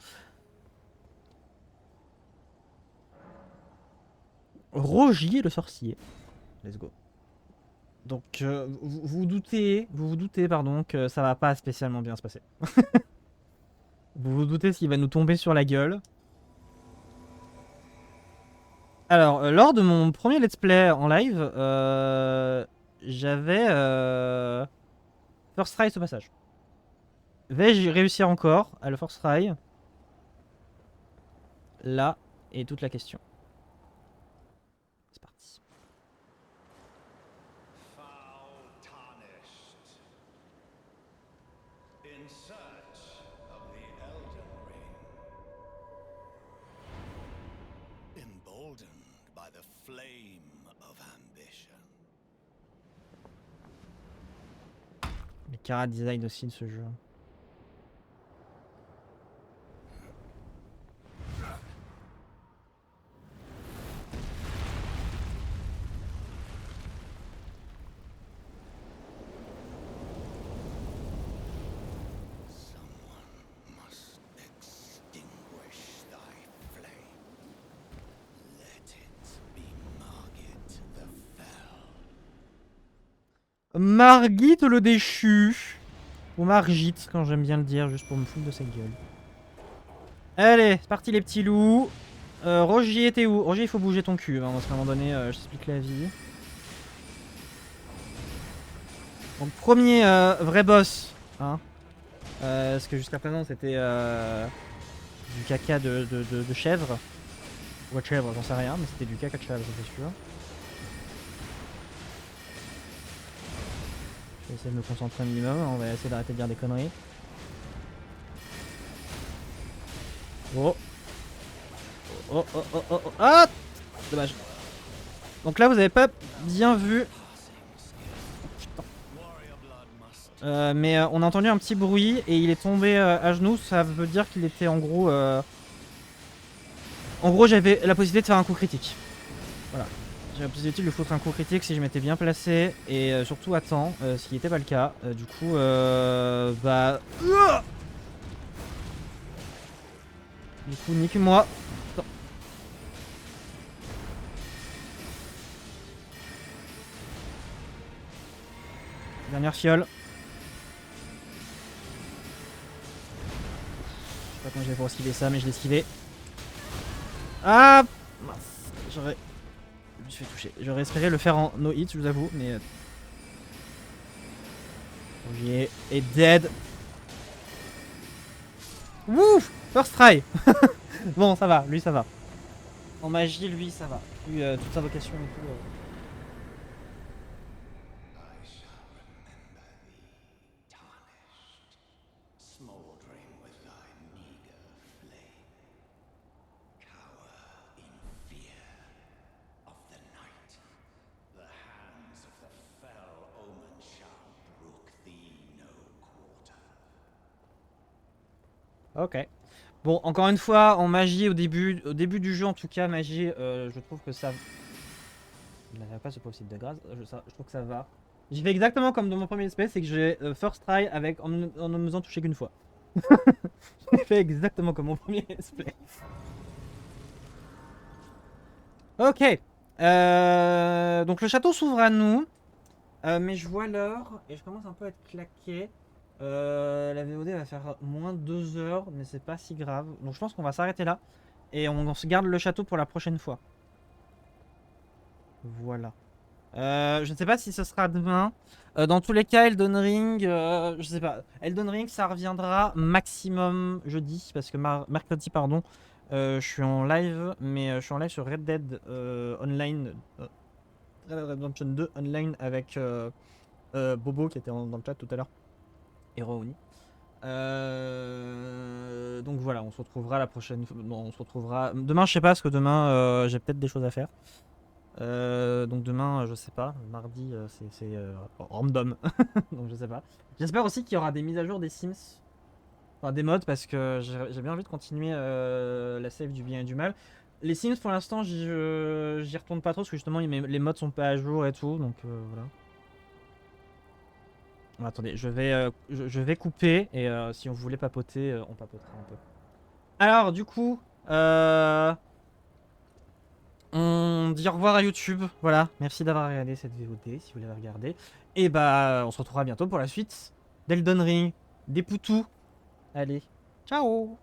Rogier le sorcier. Let's go. Donc vous vous doutez pardon que ça va pas spécialement bien se passer. Vous vous doutez s'il va nous tomber sur la gueule. Alors lors de mon premier let's play en live, j'avais first try ce passage. Vais-je réussir encore à le first try? Là est toute la question. C'est parti. In search of the Elden Ring. Emboldened by the flame of ambition. Les chara design aussi de ce jeu. Someone Margit le déchu. Ou Margit, quand j'aime bien le dire, juste pour me foutre de sa gueule. Allez, c'est parti les petits loups. Rogier, t'es où? Rogier, il faut bouger ton cul, hein, parce qu'à un moment donné, je t'explique la vie. Donc, premier vrai boss. Hein. Parce que jusqu'à présent, c'était du caca de chèvre. Ou de chèvre, j'en sais rien, mais c'était du caca de chèvre, c'est sûr. Je vais essayer de me concentrer un minimum, on va essayer d'arrêter de dire des conneries. Oh. Oh oh oh oh oh. Ah, dommage. Donc là vous avez pas bien vu. Mais on a entendu un petit bruit et il est tombé à genoux. Ça veut dire qu'il était en gros... En gros j'avais la possibilité de faire un coup critique. Voilà. J'avais la possibilité de lui foutre un coup critique si je m'étais bien placé. Et surtout à temps, ce qui n'était pas le cas. Du coup, bah... Du coup, nique-moi. Dernière fiole. Je sais pas comment je vais pouvoir esquiver ça, mais je l'ai esquivé. Ah mince. J'aurais... Je me suis fait toucher. J'aurais espéré le faire en no hit, je vous avoue, mais... Rogier est dead. Ouf. First try. Bon, ça va, lui ça va. En magie, lui ça va. Lui, toute sa vocation et tout... Ok. Bon, encore une fois, en magie, au début du jeu, en tout cas, magie, je trouve que ça... Il n'avait pas ce pauvre site de grâce, je trouve que ça va. J'y fais exactement comme dans mon premier espèce, c'est que j'ai first try avec, en ne me faisant toucher qu'une fois. J'ai fait exactement comme mon premier espèce. Ok. Donc le château s'ouvre à nous. Mais je vois l'heure et je commence un peu à être claqué. La VOD va faire moins de 2 heures, mais c'est pas si grave. Donc je pense qu'on va s'arrêter là. Et on se garde le château pour la prochaine fois. Voilà. Je ne sais pas si ce sera demain. Dans tous les cas, Elden Ring, je sais pas. Elden Ring, ça reviendra maximum jeudi. Parce que mercredi, pardon, je suis en live. Mais je suis en live sur Red Dead Online. Red Dead Redemption 2 Online avec Bobo qui était dans le chat tout à l'heure. Et Rouni. Donc voilà, on se retrouvera la prochaine fois. Non, on se retrouvera demain, je sais pas, parce que demain j'ai peut-être des choses à faire. Donc demain, je sais pas. Mardi, c'est random. Donc je sais pas. J'espère aussi qu'il y aura des mises à jour des Sims. Enfin, des mods, parce que j'ai bien envie de continuer la save du bien et du mal. Les Sims, pour l'instant, j'y retourne pas trop, parce que justement, les mods sont pas à jour et tout. Donc voilà. Attendez, je vais couper et si on voulait papoter, on papotera un peu. Alors du coup, on dit au revoir à YouTube. Voilà, merci d'avoir regardé cette VOD si vous l'avez regardé. Et bah on se retrouvera bientôt pour la suite d'Elden Ring, des poutous. Allez, ciao.